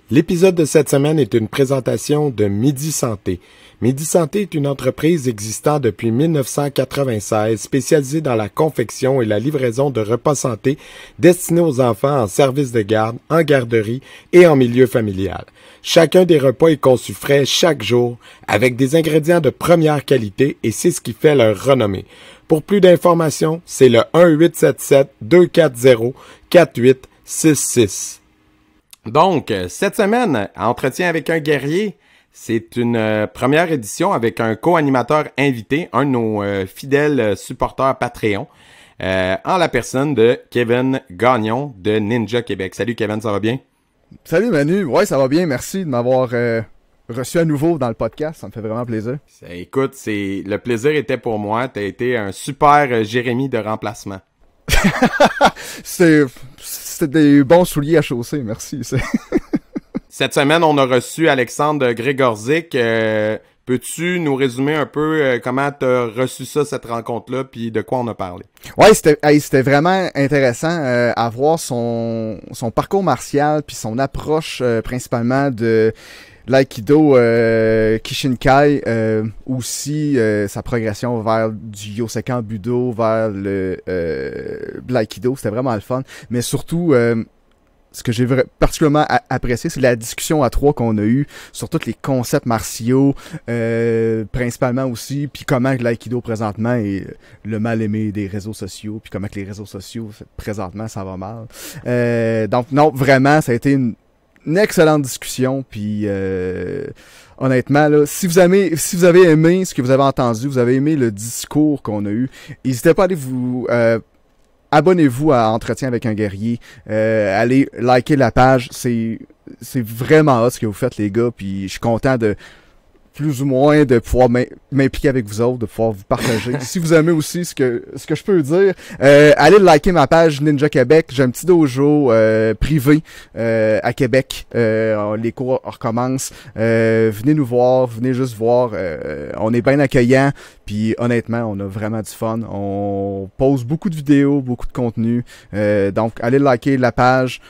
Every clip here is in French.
L'épisode de cette semaine est une présentation de Midi Santé. Midi Santé est une entreprise existant depuis 1996 spécialisée dans la confection et la livraison de repas santé destinés aux enfants en service de garde, en garderie et en milieu familial. Chacun des repas est conçu frais chaque jour avec des ingrédients de première qualité et c'est ce qui fait leur renommée. Pour plus d'informations, c'est le 1-877-240-4866. Donc, cette semaine, Entretien avec un guerrier, c'est une première édition avec un co-animateur invité, un de nos fidèles supporters Patreon, en la personne de Kevin Gagnon de Ninja Québec. Salut Kevin, ça va bien? Salut Manu, ouais ça va bien, merci de m'avoir reçu à nouveau dans le podcast, ça me fait vraiment plaisir. Écoute, le plaisir était pour moi, t'as été un super Jérémy de remplacement. C'était des bons souliers à chausser, merci. Cette semaine, on a reçu Alexandre Grégorzik. Peux-tu nous résumer un peu comment tu as reçu ça, cette rencontre-là, puis de quoi on a parlé? Ouais, c'était vraiment intéressant à voir son parcours martial, puis son approche principalement de l'aïkido Kishinkai, aussi sa progression vers du Yosekan Budo, vers l'aïkido, c'était vraiment le fun. Mais surtout, ce que j'ai particulièrement apprécié, c'est la discussion à trois qu'on a eue sur tous les concepts martiaux, principalement aussi, puis comment l'aïkido présentement est le mal-aimé des réseaux sociaux, puis comment que les réseaux sociaux, présentement, ça va mal. Donc non, vraiment, ça a été une excellente discussion, puis honnêtement là, si vous avez aimé ce que vous avez entendu, vous avez aimé le discours qu'on a eu, n'hésitez pas à aller abonnez-vous à Entretien avec un guerrier, allez liker la page, c'est vraiment hot ce que vous faites les gars, puis je suis content de plus ou moins de pouvoir m'impliquer avec vous autres, de pouvoir vous partager. Si vous aimez aussi ce que je peux dire, allez liker ma page Ninja Québec. J'ai un petit dojo privé à Québec. Les cours recommencent. Venez nous voir, venez juste voir. On est bien accueillants. Puis honnêtement, on a vraiment du fun. On pose beaucoup de vidéos, beaucoup de contenu. Donc allez liker la page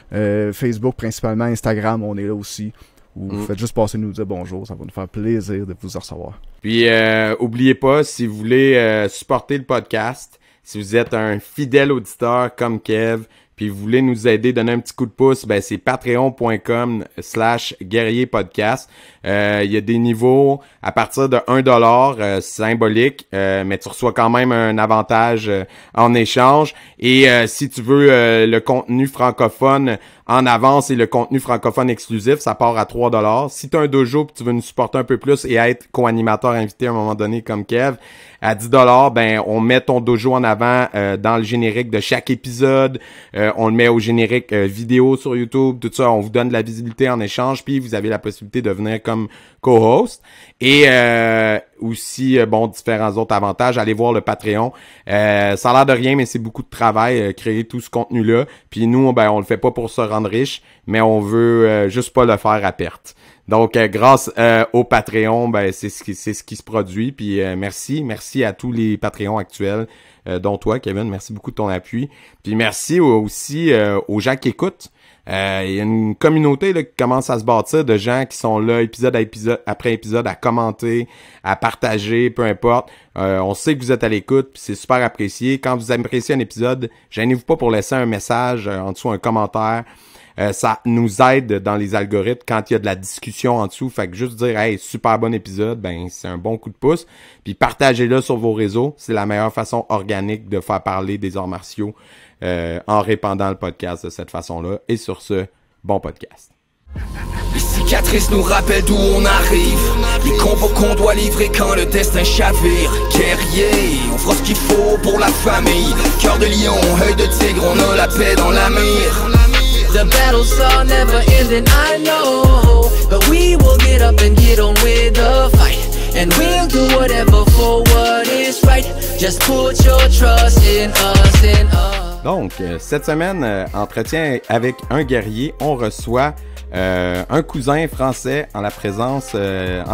Facebook principalement, Instagram, on est là aussi. Vous faites juste passer nous dire bonjour, ça va nous faire plaisir de vous recevoir. Puis, oubliez pas, si vous voulez supporter le podcast, si vous êtes un fidèle auditeur comme Kev, puis vous voulez nous aider, donner un petit coup de pouce, ben c'est patreon.com/guerrierpodcast. Il y a des niveaux à partir de $1 symbolique, mais tu reçois quand même un avantage en échange. Et si tu veux le contenu francophone en avance et le contenu francophone exclusif, ça part à $3. Si tu as un dojo et tu veux nous supporter un peu plus et être co-animateur invité à un moment donné comme Kev, à $10, ben on met ton dojo en avant dans le générique de chaque épisode. On le met au générique vidéo sur YouTube, tout ça. On vous donne de la visibilité en échange, puis vous avez la possibilité de venir comme co-host. Et aussi, différents autres avantages. Allez voir le Patreon. Ça a l'air de rien, mais c'est beaucoup de travail, créer tout ce contenu-là. Puis nous, on le fait pas pour se rendre riche, mais on veut juste pas le faire à perte. Donc, grâce au Patreon, c'est ce qui se produit. Puis merci à tous les Patreons actuels, dont toi, Kevin. Merci beaucoup de ton appui. Puis merci aussi aux gens qui écoutent. Il y a une communauté là, qui commence à se bâtir de gens qui sont là épisode après épisode à commenter, à partager, peu importe. On sait que vous êtes à l'écoute, puis c'est super apprécié. Quand vous appréciez un épisode, gênez-vous pas pour laisser un message en dessous, un commentaire. Ça nous aide dans les algorithmes quand il y a de la discussion en dessous. Fait que juste dire « Hey, super bon épisode », c'est un bon coup de pouce. Puis partagez-le sur vos réseaux. C'est la meilleure façon organique de faire parler des arts martiaux en répandant le podcast de cette façon-là. Et sur ce, bon podcast. Les cicatrices nous rappellent d'où on arrive. Les combos qu'on doit livrer quand le destin chavire. Guerrier, on fera ce qu'il faut pour la famille. Cœur de lion, œil de tigre, on a la paix dans la mire. The battles are never ending, I know. But we will get up and get on with the fight. And we'll do whatever for what is right. Just put your trust in us, in us. Donc, cette semaine, entretien avec un guerrier, on reçoit un cousin français en la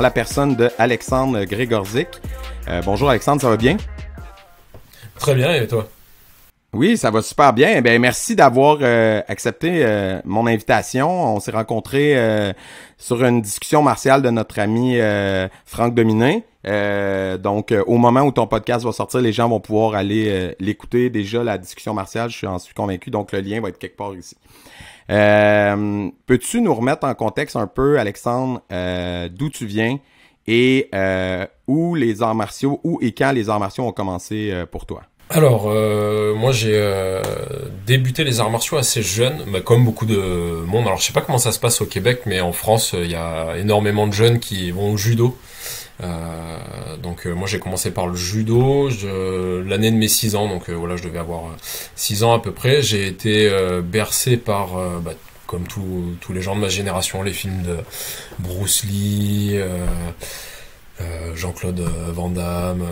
personne de Alexandre Grégorzik. Bonjour Alexandre, ça va bien? Très bien, et toi? Oui, ça va super bien. Ben merci d'avoir accepté mon invitation. On s'est rencontrés sur une discussion martiale de notre ami Franck Dominé. Donc, au moment où ton podcast va sortir, les gens vont pouvoir aller l'écouter. Déjà, la discussion martiale, je suis convaincu. Donc, le lien va être quelque part ici. Peux-tu nous remettre en contexte un peu, Alexandre, d'où tu viens et où les arts martiaux, où et quand les arts martiaux ont commencé pour toi? Alors, moi j'ai débuté les arts martiaux assez jeune, comme beaucoup de monde. Alors je sais pas comment ça se passe au Québec, mais en France il y a énormément de jeunes qui vont au judo. Donc moi j'ai commencé par le judo l'année de mes 6 ans, donc voilà, je devais avoir 6 ans à peu près. J'ai été bercé par, comme tous les gens de ma génération, les films de Bruce Lee, Jean-Claude Van Damme,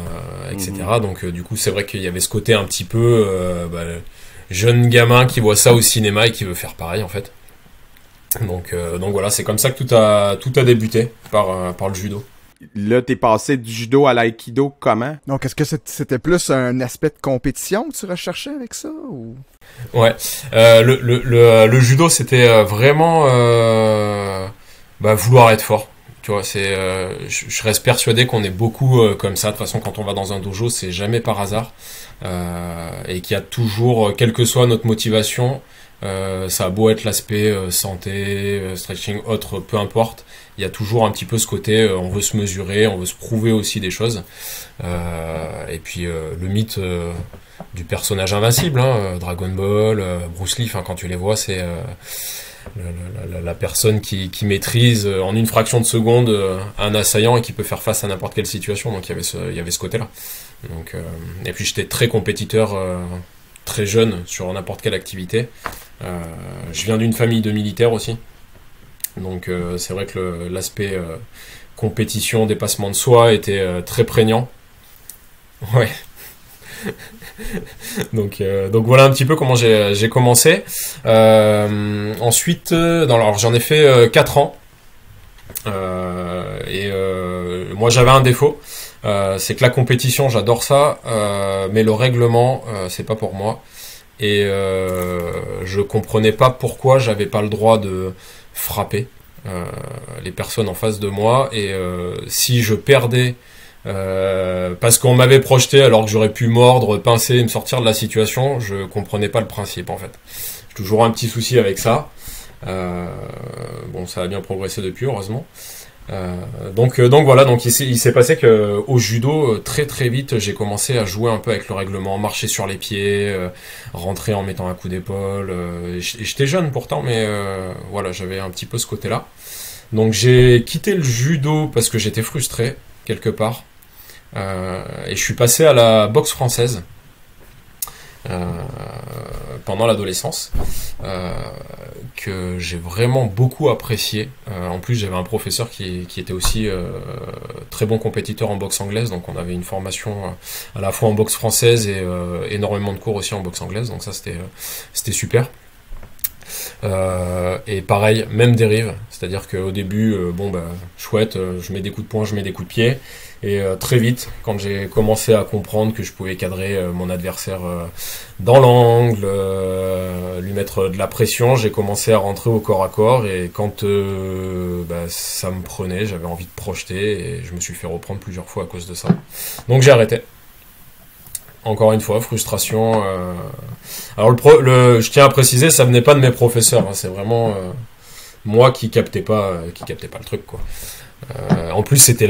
etc. Donc du coup c'est vrai qu'il y avait ce côté un petit peu jeune gamin qui voit ça au cinéma et qui veut faire pareil en fait. Donc voilà, c'est comme ça que tout a débuté par le judo. Là, t'es passé du judo à l'aïkido comment? Donc, est-ce que c'était plus un aspect de compétition que tu recherchais avec ça, ou? Ouais, le judo, c'était vraiment vouloir être fort. Tu vois, je reste persuadé qu'on est beaucoup comme ça. De toute façon, quand on va dans un dojo, c'est jamais par hasard. Et qu'il y a toujours, quelle que soit notre motivation, ça a beau être l'aspect santé, stretching, autre, peu importe. Il y a toujours un petit peu ce côté, on veut se mesurer, on veut se prouver aussi des choses. Et puis le mythe du personnage invincible, hein, Dragon Ball, Bruce Lee, quand tu les vois, c'est la personne qui maîtrise en une fraction de seconde un assaillant et qui peut faire face à n'importe quelle situation. Donc il y avait ce côté-là. Donc, et puis j'étais très compétiteur très jeune sur n'importe quelle activité. Je viens d'une famille de militaires aussi. Donc c'est vrai que l'aspect compétition, dépassement de soi était très prégnant. Ouais. donc voilà un petit peu comment j'ai commencé. Ensuite, alors j'en ai fait 4 ans. Moi j'avais un défaut, c'est que la compétition, j'adore ça, mais le règlement, c'est pas pour moi. Et je comprenais pas pourquoi j'avais pas le droit de frapper les personnes en face de moi, et si je perdais parce qu'on m'avait projeté alors que j'aurais pu mordre, pincer et me sortir de la situation, je comprenais pas le principe en fait. J'ai toujours un petit souci avec ça. Bon, ça a bien progressé depuis, heureusement. Donc voilà, donc il s'est passé que au judo, très très vite, j'ai commencé à jouer un peu avec le règlement, marcher sur les pieds, rentrer en mettant un coup d'épaule. J'étais jeune pourtant, mais voilà, j'avais un petit peu ce côté-là. Donc j'ai quitté le judo parce que j'étais frustré quelque part, et je suis passé à la boxe française. Pendant l'adolescence, que j'ai vraiment beaucoup apprécié. En plus, j'avais un professeur qui était aussi très bon compétiteur en boxe anglaise, donc on avait une formation à la fois en boxe française et énormément de cours aussi en boxe anglaise, donc ça c'était super. Et pareil, même dérive, c'est-à-dire qu'au début, chouette, je mets des coups de poing, je mets des coups de pied, et très vite, quand j'ai commencé à comprendre que je pouvais cadrer mon adversaire dans l'angle, lui mettre de la pression, j'ai commencé à rentrer au corps à corps, et quand ça me prenait, j'avais envie de projeter, et je me suis fait reprendre plusieurs fois à cause de ça. Donc j'ai arrêté. Encore une fois, frustration. Alors je tiens à préciser, ça venait pas de mes professeurs, hein, c'est vraiment moi qui captais pas le truc, quoi. En plus c'était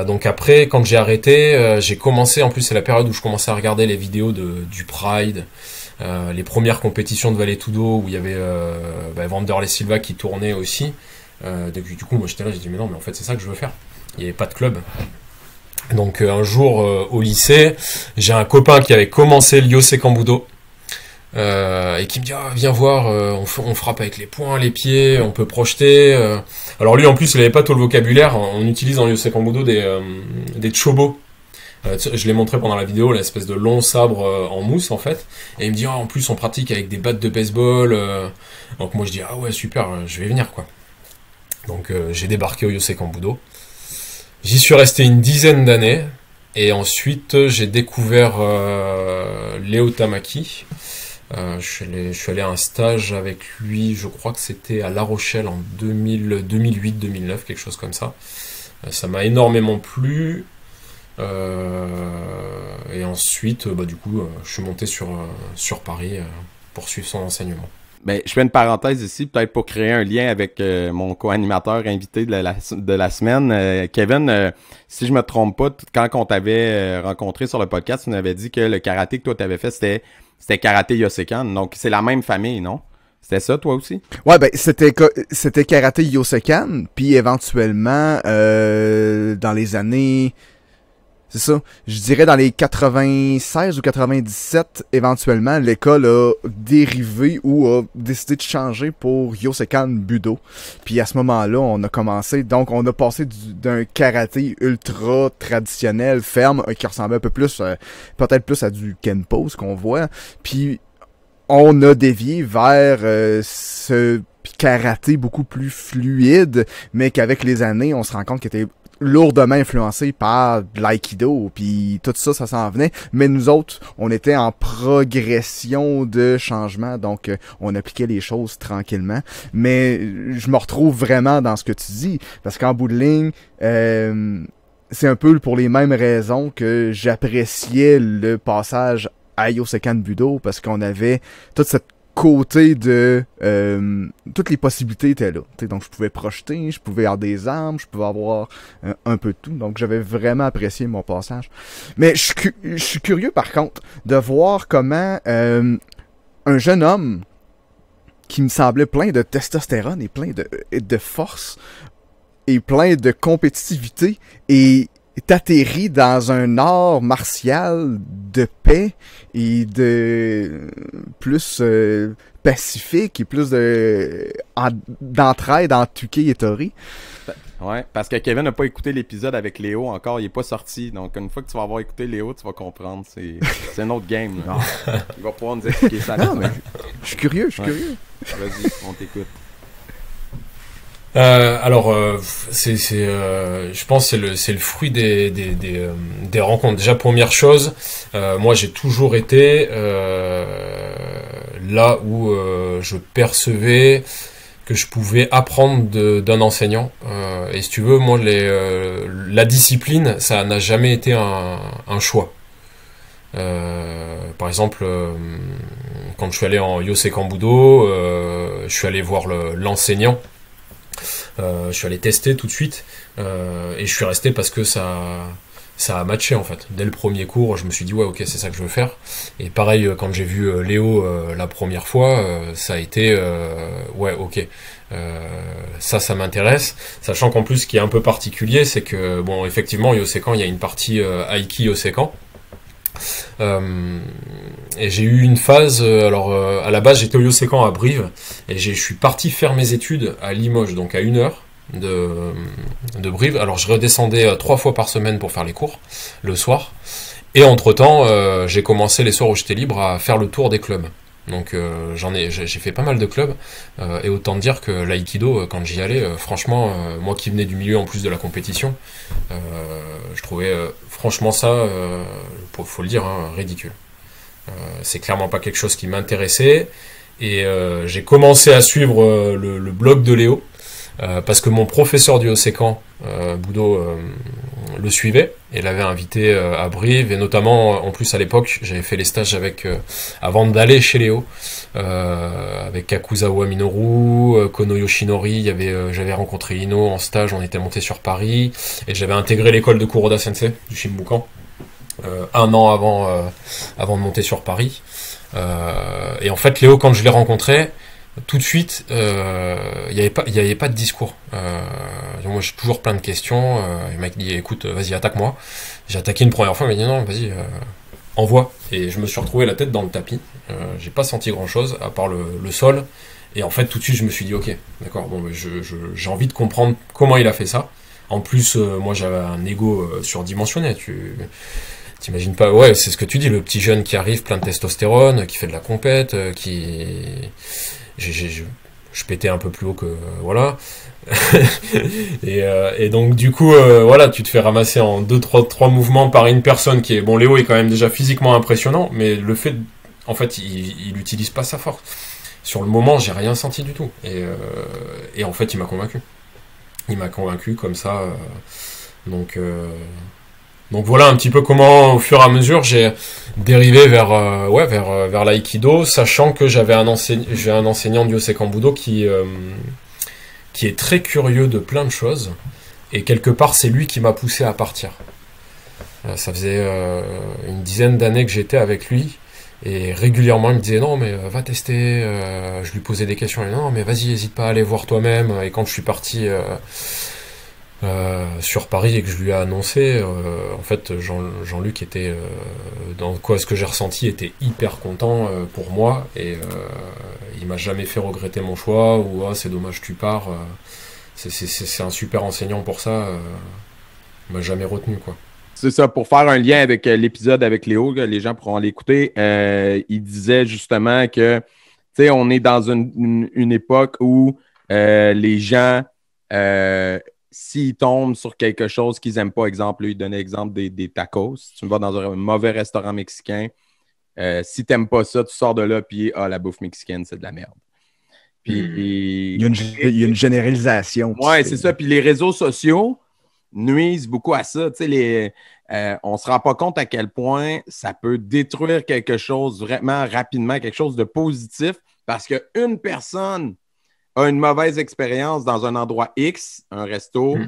donc après, quand j'ai arrêté, j'ai commencé, en plus c'est la période où je commençais à regarder les vidéos du Pride, les premières compétitions de Vale-Tudo où il y avait Wanderlei Silva qui tournait aussi. Du coup moi j'étais là, j'ai dit mais non, mais en fait c'est ça que je veux faire. Il n'y avait pas de club. Donc un jour au lycée, j'ai un copain qui avait commencé le Yosekan Budo, et qui me dit viens voir, on frappe avec les poings, les pieds, on peut projeter. Alors lui en plus il avait pas tout le vocabulaire, on utilise en Yosekan Budo des chobos. Je l'ai montré pendant la vidéo, l'espèce de long sabre en mousse en fait, et il me dit en plus on pratique avec des battes de baseball. Donc moi je dis ah ouais super, je vais venir quoi. Donc j'ai débarqué au Yosekan Budo. J'y suis resté une dizaine d'années, Et ensuite, j'ai découvert Léo Tamaki. Je suis allé à un stage avec lui, je crois que c'était à La Rochelle en 2008-2009, quelque chose comme ça. Ça m'a énormément plu. Et ensuite, du coup, je suis monté sur Paris pour suivre son enseignement. Ben, je fais une parenthèse ici, peut-être pour créer un lien avec mon co-animateur invité de la semaine. Kevin, si je me trompe pas, quand on t'avait rencontré sur le podcast, tu nous avais dit que le karaté que toi t'avais fait, c'était karaté Yosekan. Donc, c'est la même famille, non? C'était ça, toi aussi? Ouais, ben, c'était karaté Yosekan, puis éventuellement, dans les années... C'est ça. Je dirais dans les 96 ou 97, éventuellement, l'école a dérivé ou a décidé de changer pour Yosekan Budo. Puis à ce moment-là, on a commencé, donc on a passé d'un karaté ultra traditionnel, ferme, qui ressemblait un peu plus, peut-être plus à du Kenpo, ce qu'on voit. Puis on a dévié vers ce karaté beaucoup plus fluide, mais qu'avec les années, on se rend compte qu'il était lourdement influencé par l'aïkido, puis tout ça s'en venait, mais nous autres, on était en progression de changement, donc on appliquait les choses tranquillement, mais je me retrouve vraiment dans ce que tu dis, parce qu'en bout de ligne, c'est un peu pour les mêmes raisons que j'appréciais le passage à Yosekan Budo, parce qu'on avait toute cette côté de toutes les possibilités étaient là. T'sais, donc je pouvais projeter, je pouvais avoir des armes, je pouvais avoir un peu de tout. Donc j'avais vraiment apprécié mon passage. Mais je suis curieux par contre de voir comment un jeune homme qui me semblait plein de testostérone et plein de force et plein de compétitivité et t'atterris dans un art martial de paix et de plus pacifique et plus d'entraide entre Tuki et Tori. Ouais, parce que Kevin n'a pas écouté l'épisode avec Léo encore, il est pas sorti. Donc une fois que tu vas avoir écouté Léo, tu vas comprendre. C'est un autre game. Là. Il va pouvoir nous expliquer ça. Non, mais je suis curieux. Vas-y, on t'écoute. Je pense que c'est le fruit des rencontres. Déjà, première chose, moi j'ai toujours été là où je percevais que je pouvais apprendre d'un enseignant. Et si tu veux, moi la discipline, ça n'a jamais été un choix. Par exemple, quand je suis allé en Yosekan Budo, je suis allé voir l'enseignant. Je suis allé tester tout de suite et je suis resté parce que ça a matché en fait. Dès le premier cours, je me suis dit ouais ok c'est ça que je veux faire. Et pareil quand j'ai vu Léo la première fois, ça a été ouais ok ça m'intéresse. Sachant qu'en plus ce qui est un peu particulier, c'est que bon effectivement Yosekan il y a une partie Aiki Yosekan. Et j'ai eu une phase, à la base j'étais au Yosekan à Brive et je suis parti faire mes études à Limoges, donc à 1 heure de Brive. Alors je redescendais 3 fois par semaine pour faire les cours le soir et entre temps j'ai commencé les soirs où j'étais libre à faire le tour des clubs. Donc j'ai fait pas mal de clubs et autant dire que l'aïkido quand j'y allais franchement moi qui venais du milieu en plus de la compétition je trouvais franchement ça faut le dire hein, ridicule. C'est clairement pas quelque chose qui m'intéressait et j'ai commencé à suivre le blog de Léo parce que mon professeur du Yosekan Budo le suivait et l'avait invité à Brive et notamment en plus à l'époque j'avais fait les stages avec avant d'aller chez Léo avec Kakuzawa Minoru, Kono Yoshinori, j'avais rencontré Ino en stage, on était monté sur Paris et j'avais intégré l'école de Kuroda Sensei du Shinbukan 1 an avant de monter sur Paris et en fait Léo quand je l'ai rencontré tout de suite, il n'y avait pas de discours. Moi, j'ai toujours plein de questions. Il m'a dit, écoute, vas-y, attaque-moi. J'ai attaqué une première fois, il m'a dit, non, vas-y, envoie. Et je me suis retrouvé la tête dans le tapis. J'ai pas senti grand-chose, à part le sol. Et en fait, tout de suite, je me suis dit, ok, d'accord, bon, j'ai envie de comprendre comment il a fait ça. En plus, moi, j'avais un ego surdimensionné. T'imagines pas, ouais, c'est ce que tu dis, le petit jeune qui arrive plein de testostérone, qui fait de la compète, je pétais un peu plus haut que voilà. Et donc du coup voilà, tu te fais ramasser en 3 mouvements par une personne qui est bon. Léo est quand même déjà physiquement impressionnant, mais le fait en fait il utilise pas sa force. Sur le moment, j'ai rien senti du tout, et en fait il m'a convaincu comme ça. Donc voilà un petit peu comment, au fur et à mesure, j'ai dérivé vers l'aïkido, sachant que j'ai un enseignant Ryosei Kambudo qui est très curieux de plein de choses, et quelque part c'est lui qui m'a poussé à partir. Ça faisait une dizaine d'années que j'étais avec lui, et régulièrement il me disait non mais va tester, je lui posais des questions, et non mais vas-y, hésite pas à aller voir toi-même. Et quand je suis parti sur Paris et que je lui ai annoncé, en fait Jean-Luc était dans quoi ce que j'ai ressenti, était hyper content pour moi, et il m'a jamais fait regretter mon choix ou c'est dommage tu pars. C'est un super enseignant pour ça. Il m'a jamais retenu quoi. C'est ça, pour faire un lien avec l'épisode avec Léo, les gens pourront l'écouter. Il disait justement que, tu sais, on est dans une époque où les gens, s'ils tombent sur quelque chose qu'ils n'aiment pas, exemple, lui, il donnait l'exemple des tacos. Si tu vas dans un mauvais restaurant mexicain, si tu n'aimes pas ça, tu sors de là, puis la bouffe mexicaine, c'est de la merde. Puis, il y a une généralisation. Ouais, c'est ça. Puis les réseaux sociaux nuisent beaucoup à ça. Tu sais, on ne se rend pas compte à quel point ça peut détruire quelque chose vraiment rapidement, quelque chose de positif, parce qu'une personne a une mauvaise expérience dans un endroit X, un resto,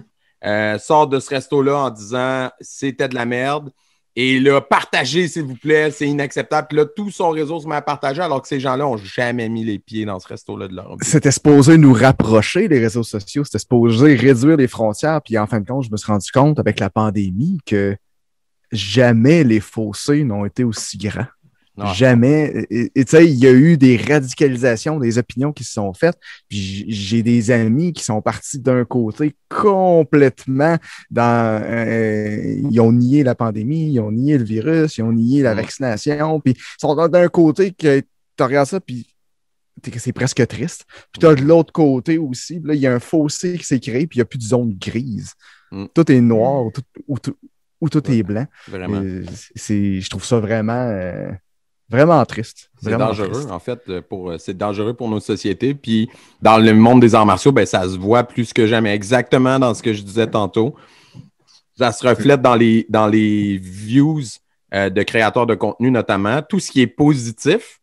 sort de ce resto-là en disant « c'était de la merde », et là, partagez, s'il vous plaît, c'est inacceptable. Puis là, tout son réseau se met à partager, alors que ces gens-là n'ont jamais mis les pieds dans ce resto-là de leur vie. C'était supposé nous rapprocher, les réseaux sociaux. C'était supposé réduire les frontières. Puis en fin de compte, je me suis rendu compte avec la pandémie que jamais les fossés n'ont été aussi grands. Non. Jamais. Et tu sais, il y a eu des radicalisations, des opinions qui se sont faites. Puis j'ai des amis qui sont partis d'un côté complètement dans... ils ont nié la pandémie, ils ont nié le virus, ils ont nié la vaccination. Puis ils sont d'un côté que tu regardes ça, puis c'est presque triste. Puis tu as de l'autre côté aussi, là, il y a un fossé qui s'est créé, puis il n'y a plus de zone grise. Tout est noir ou tout est blanc. Vraiment. Je trouve ça vraiment... vraiment triste. C'est dangereux, triste. En fait. C'est dangereux pour nos sociétés. Puis, dans le monde des arts martiaux, ben, ça se voit plus que jamais. Exactement dans ce que je disais tantôt. Ça se reflète dans les views de créateurs de contenu, notamment. Tout ce qui est positif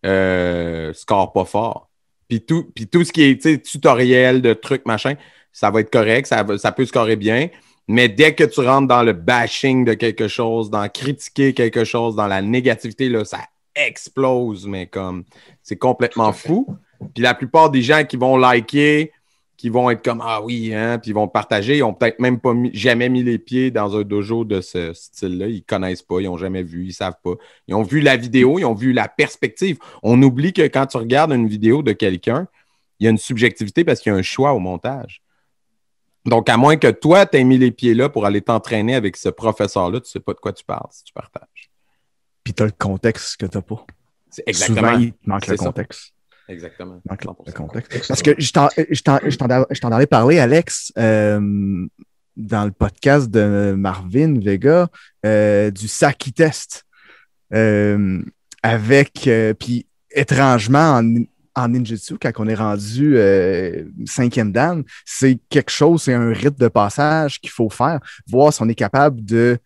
score pas fort. Puis tout ce qui est tutoriel de trucs, machin, ça va être correct. Ça peut scorer bien. Mais dès que tu rentres dans le bashing de quelque chose, dans critiquer quelque chose, dans la négativité, là, ça explose, mais comme c'est complètement fou. Puis la plupart des gens qui vont liker, qui vont être comme « Ah oui, hein », puis ils vont partager, ils n'ont peut-être même pas jamais mis les pieds dans un dojo de ce style-là. Ils ne connaissent pas, ils n'ont jamais vu, ils ne savent pas. Ils ont vu la vidéo, ils ont vu la perspective. On oublie que quand tu regardes une vidéo de quelqu'un, il y a une subjectivité parce qu'il y a un choix au montage. Donc, à moins que toi, tu aies mis les pieds là pour aller t'entraîner avec ce professeur-là, tu ne sais pas de quoi tu parles si tu partages. Puis tu as le contexte que tu n'as pas. C'est exactement. Souvent, il manque le contexte. Exactement. Il manque le contexte. Parce que je t'en avais parlé, Alex, dans le podcast de Marvin Vega, du Saki Test. Puis étrangement, en ninjutsu, quand on est rendu 5e dan, c'est quelque chose, c'est un rite de passage qu'il faut faire, voir si on est capable de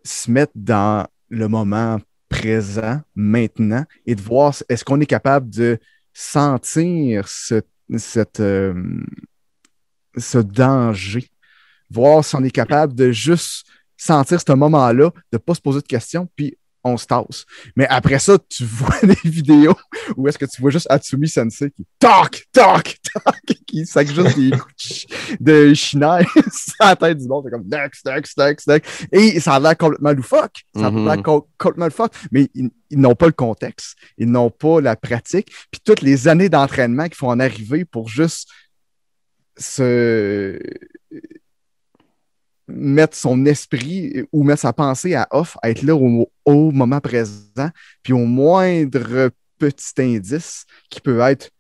se mettre dans le moment présent, maintenant, et de voir est-ce qu'on est capable de sentir ce danger, voir si on est capable de juste sentir ce moment-là, de ne pas se poser de questions, puis on se tasse. Mais après ça, tu vois des vidéos où est-ce que tu vois juste Atsumi Sensei qui toc, qui sac juste des coups de shinai sur la tête du monde. C'est comme next. Et ça a l'air complètement loufoque. Ça a l'air complètement loufoque. Mais ils n'ont pas le contexte. Ils n'ont pas la pratique. Puis toutes les années d'entraînement qu'il faut en arriver pour juste mettre son esprit ou mettre sa pensée à off, à être là au moment présent, puis au moindre petit indice qui peut être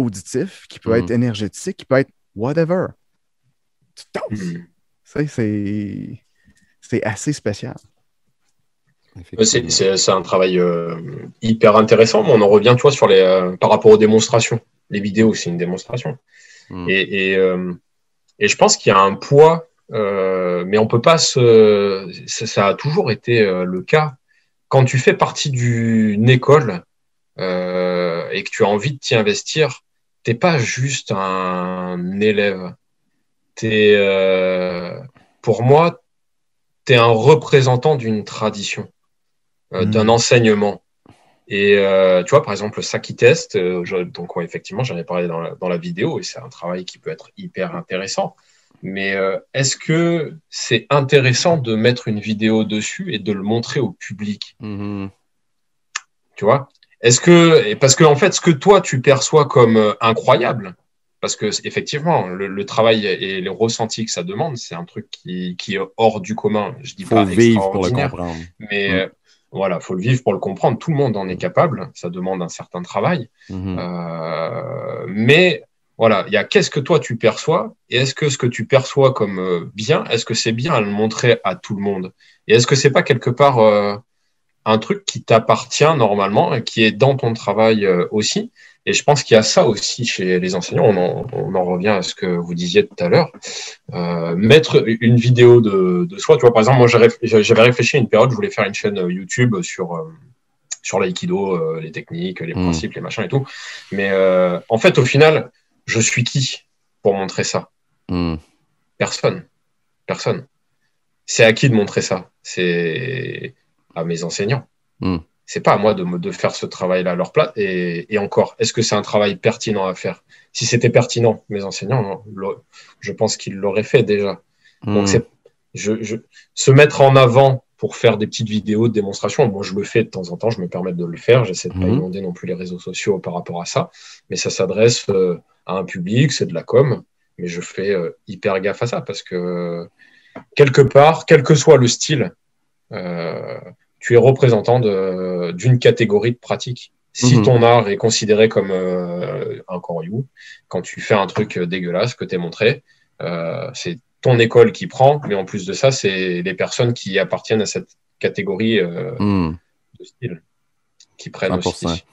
auditif, qui peut être énergétique, qui peut être whatever. Tu danses. C'est assez spécial. C'est un travail hyper intéressant, mais on en revient, tu vois, sur par rapport aux démonstrations. Les vidéos, c'est une démonstration. Et je pense qu'il y a un poids, mais on peut pas ça a toujours été le cas. Quand tu fais partie d'une école et que tu as envie de t'y investir, t'es pas juste un élève. Pour moi, t'es un représentant d'une tradition, d'un enseignement. Et tu vois, par exemple, le Saki Test, donc effectivement, j'en ai parlé dans la vidéo, et c'est un travail qui peut être hyper intéressant. Mais est-ce que c'est intéressant de mettre une vidéo dessus et de le montrer au public? Tu vois? Parce que en fait, ce que toi tu perçois comme incroyable, parce que effectivement, le travail et le ressenti que ça demande, c'est un truc qui est hors du commun. Je dis pas vivre pour le extraordinaire, comprendre. mais voilà, faut le vivre pour le comprendre. Tout le monde en est capable. Ça demande un certain travail. Mais voilà, il y a qu'est-ce que toi tu perçois, et est-ce que ce que tu perçois comme bien, est-ce que c'est bien à le montrer à tout le monde? Et est-ce que c'est pas quelque part un truc qui t'appartient normalement et qui est dans ton travail aussi? Et je pense qu'il y a ça aussi chez les enseignants. On en revient à ce que vous disiez tout à l'heure. Mettre une vidéo de soi. Tu vois, par exemple, moi, j'avais réfléchi à une période, je voulais faire une chaîne YouTube sur l'aïkido, les techniques, les principes, les machins et tout. Mais en fait, au final, je suis qui pour montrer ça? Personne. C'est à qui de montrer ça? C'est à mes enseignants. C'est pas à moi de faire ce travail-là à leur place. Et encore, est-ce que c'est un travail pertinent à faire? Si c'était pertinent, mes enseignants, je pense qu'ils l'auraient fait déjà. Donc, se mettre en avant pour faire des petites vidéos de démonstration, moi, je le fais de temps en temps, je me permets de le faire. J'essaie de pas inonder non plus les réseaux sociaux par rapport à ça. Mais ça s'adresse à un public, c'est de la com. Mais je fais hyper gaffe à ça parce que quelque part, quel que soit le style, tu es représentant d'une catégorie de pratique. Si ton art est considéré comme un koryu, quand tu fais un truc dégueulasse que tu as montré, c'est ton école qui prend, mais en plus de ça, c'est les personnes qui appartiennent à cette catégorie de style qui prennent 100%. Aussi.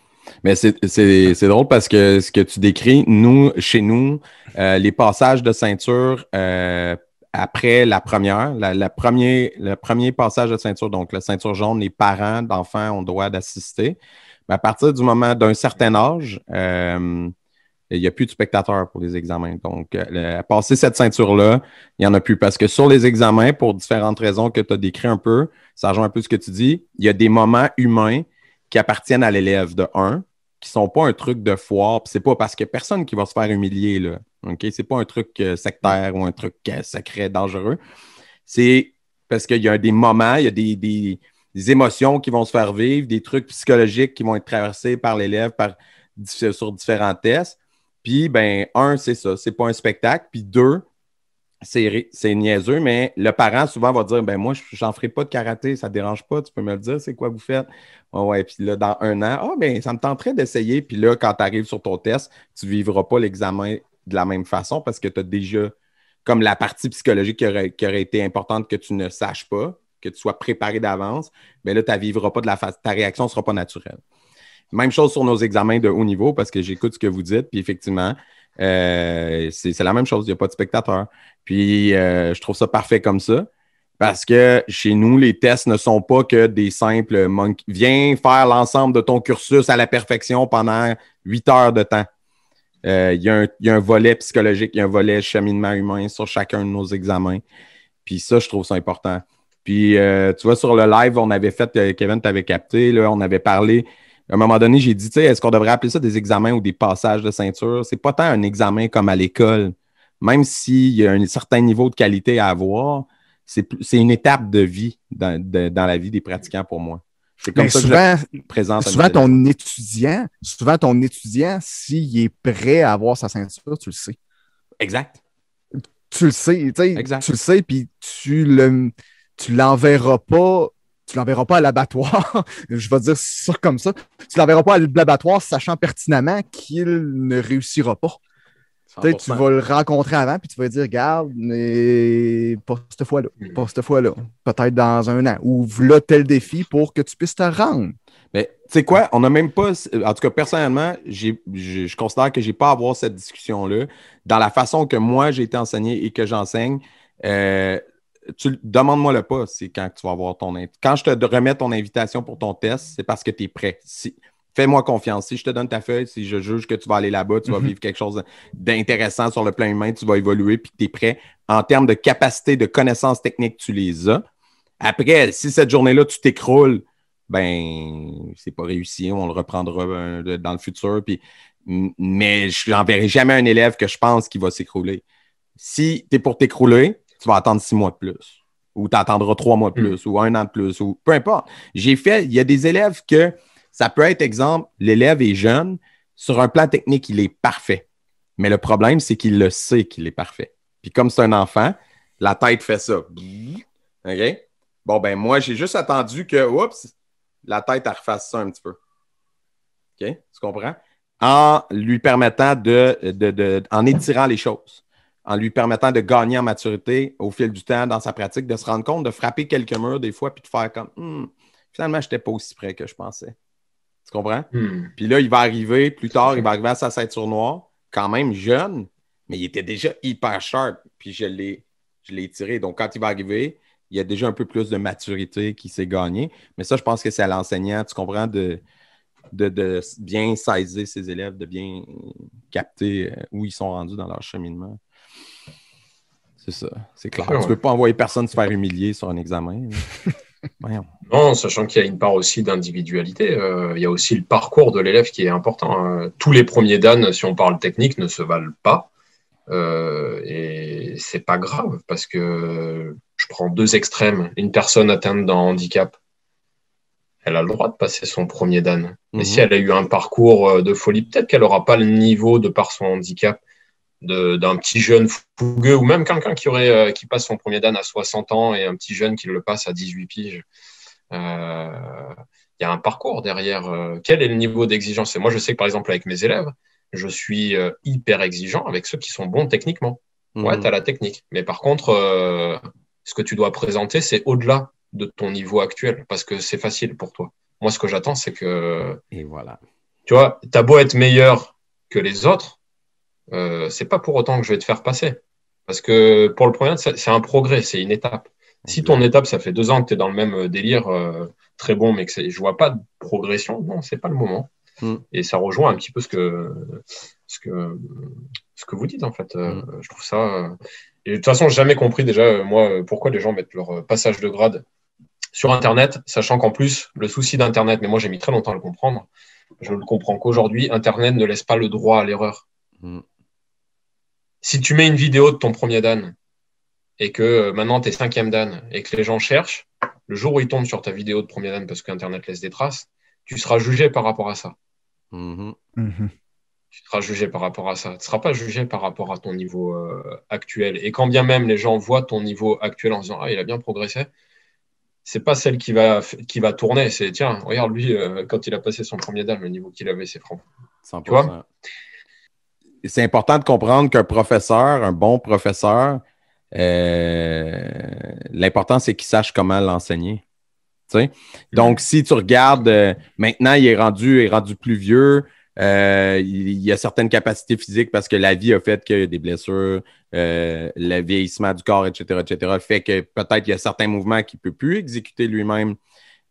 Mais c'est drôle parce que ce que tu décris, chez nous, les passages de ceinture après la première, le premier passage de ceinture, donc la ceinture jaune, les parents d'enfants ont droit d'assister. Mais à partir du moment d'un certain âge, il n'y a plus de spectateurs pour les examens. Donc, à passer cette ceinture-là, il n'y en a plus. Parce que sur les examens, pour différentes raisons que tu as décrites un peu, ça rejoint un peu ce que tu dis, il y a des moments humains qui appartiennent à l'élève de 1, qui ne sont pas un truc de foire. Puis c'est pas parce qu'il n'y a personne qui va se faire humilier, là. Okay? C'est pas un truc sectaire ou un truc secret, dangereux. C'est parce qu'il y a des moments, il y a des émotions qui vont se faire vivre, des trucs psychologiques qui vont être traversés par l'élève sur différents tests. Puis, c'est ça, c'est pas un spectacle. Puis 2, c'est niaiseux, mais le parent souvent va dire, moi, j'en ferai pas de karaté, ça te dérange pas, tu peux me le dire, c'est quoi vous faites? Ouais, puis là, dans 1 an, ça me tenterait d'essayer. Puis là, quand tu arrives sur ton test, tu ne vivras pas l'examen de la même façon parce que tu as déjà, comme la partie psychologique qui aurait été importante que tu ne saches pas, que tu sois préparé d'avance, mais là, tu ne vivras pas ta réaction ne sera pas naturelle. Même chose sur nos examens de haut niveau parce que j'écoute ce que vous dites, puis effectivement, c'est la même chose, il n'y a pas de spectateurs. Puis, je trouve ça parfait comme ça. Parce que chez nous, les tests ne sont pas que des simples viens faire l'ensemble de ton cursus à la perfection pendant 8 heures de temps. Il y a un volet psychologique, il y a un volet cheminement humain sur chacun de nos examens. Puis ça, je trouve ça important. Puis, tu vois, sur le live, on avait fait, Kevin, tu avais capté, là, on avait parlé. À un moment donné, j'ai dit, tu sais, est-ce qu'on devrait appeler ça des examens ou des passages de ceinture? C'est pas tant un examen comme à l'école. Même s'il y a un certain niveau de qualité à avoir, c'est une étape de vie dans la vie des pratiquants pour moi. C'est comme ça souvent, que je présente. Souvent, ton étudiant, s'il est prêt à avoir sa ceinture, tu le sais. Exact. Tu le sais, tu le sais, puis tu l'enverras pas tu l'enverras pas à l'abattoir. Je vais dire ça comme ça. Tu l'enverras pas à l'abattoir sachant pertinemment qu'il ne réussira pas. Peut-être tu vas le rencontrer avant, puis tu vas lui dire, regarde, mais pas cette fois-là. Pas cette fois-là. Peut-être dans un an. Ou là, tel défi pour que tu puisses te rendre. Mais tu sais quoi, on n'a même pas. En tout cas, personnellement, je considère que j'ai pas à avoir cette discussion-là. Dans la façon que moi j'ai été enseigné et que j'enseigne, demande-moi-le pas, c'est quand tu vas avoir quand je te remets ton invitation pour ton test, c'est parce que tu es prêt. Fais-moi confiance. Si je te donne ta feuille, si je juge que tu vas aller là-bas, tu vas vivre quelque chose d'intéressant sur le plan humain, tu vas évoluer puis que tu es prêt. En termes de capacité, de connaissances techniques, tu les as. Après, si cette journée-là, tu t'écroules, ben, c'est pas réussi. On le reprendra dans le futur. Mais je n'enverrai jamais un élève que je pense qu'il va s'écrouler. Si tu es pour t'écrouler, tu vas attendre 6 mois de plus. Ou tu attendras 3 mois de plus, ou 1 an de plus, ou peu importe. Il y a des élèves que ça peut être, exemple, l'élève est jeune, sur un plan technique, il est parfait. Mais le problème, c'est qu'il le sait qu'il est parfait. Puis comme c'est un enfant, la tête fait ça. OK? Bon, ben moi, j'ai juste attendu que, oups, la tête, elle refasse ça un petit peu. OK? Tu comprends? En lui permettant en étirant les choses, en lui permettant de gagner en maturité au fil du temps dans sa pratique, de se rendre compte, de frapper quelques murs des fois, puis de faire comme, finalement, je n'étais pas aussi près que je pensais. Tu comprends? Puis là, il va arriver, plus tard, il va arriver à sa ceinture noire, quand même jeune, mais il était déjà hyper sharp, puis je l'ai tiré. Donc, quand il va arriver, il y a déjà un peu plus de maturité qui s'est gagné. Mais ça, je pense que c'est à l'enseignant, tu comprends, de bien saisir ses élèves, de bien capter où ils sont rendus dans leur cheminement. C'est ça, c'est clair. Tu ne peux pas envoyer personne se faire humilier sur un examen. Non, sachant qu'il y a une part aussi d'individualité. Il y a aussi le parcours de l'élève qui est important. Tous les premiers Dan, si on parle technique, ne se valent pas. Et c'est pas grave parce que je prends 2 extrêmes. Une personne atteinte d'un handicap, elle a le droit de passer son premier Dan. Mais si elle a eu un parcours de folie, peut-être qu'elle n'aura pas le niveau de par son handicap d'un petit jeune fougueux ou même quelqu'un qui passe son premier Dan à 60 ans et un petit jeune qui le passe à 18 piges. Il y a un parcours derrière. Quel est le niveau d'exigence? Et moi, je sais que par exemple, avec mes élèves, je suis hyper exigeant avec ceux qui sont bons techniquement. Ouais, tu as la technique. Mais par contre, ce que tu dois présenter, c'est au-delà de ton niveau actuel parce que c'est facile pour toi. Moi, ce que j'attends, c'est que... Et voilà. Tu vois, t'as beau être meilleur que les autres, c'est pas pour autant que je vais te faire passer. Parce que pour le premier, c'est un progrès, c'est une étape. Si ton étape, ça fait 2 ans que tu es dans le même délire, très bon, mais que je vois pas de progression, non, c'est pas le moment. Et ça rejoint un petit peu ce que vous dites, en fait. Je trouve ça... Et de toute façon, j'ai jamais compris déjà, moi, pourquoi les gens mettent leur passage de grade sur Internet, sachant qu'en plus, le souci d'Internet, mais moi, j'ai mis très longtemps à le comprendre, je ne le comprends qu'aujourd'hui, Internet ne laisse pas le droit à l'erreur. Si tu mets une vidéo de ton premier Dan et que maintenant tu es 5e Dan et que les gens cherchent, le jour où ils tombent sur ta vidéo de premier Dan parce qu'Internet laisse des traces, tu seras jugé par rapport à ça. Tu seras jugé par rapport à ça. Tu ne seras pas jugé par rapport à ton niveau actuel. Et quand bien même les gens voient ton niveau actuel en disant « Ah, il a bien progressé », c'est pas celle qui va tourner. C'est « Tiens, regarde lui, quand il a passé son premier Dan, le niveau qu'il avait, c'est franc. » 100%. Tu vois? C'est important de comprendre qu'un professeur, un bon professeur, l'important, c'est qu'il sache comment l'enseigner. Tu sais? Donc, si tu regardes, maintenant, il est rendu plus vieux, il y a certaines capacités physiques parce que la vie a fait qu'il y a des blessures, le vieillissement du corps, etc., fait que peut-être il y a certains mouvements qu'il ne peut plus exécuter lui-même,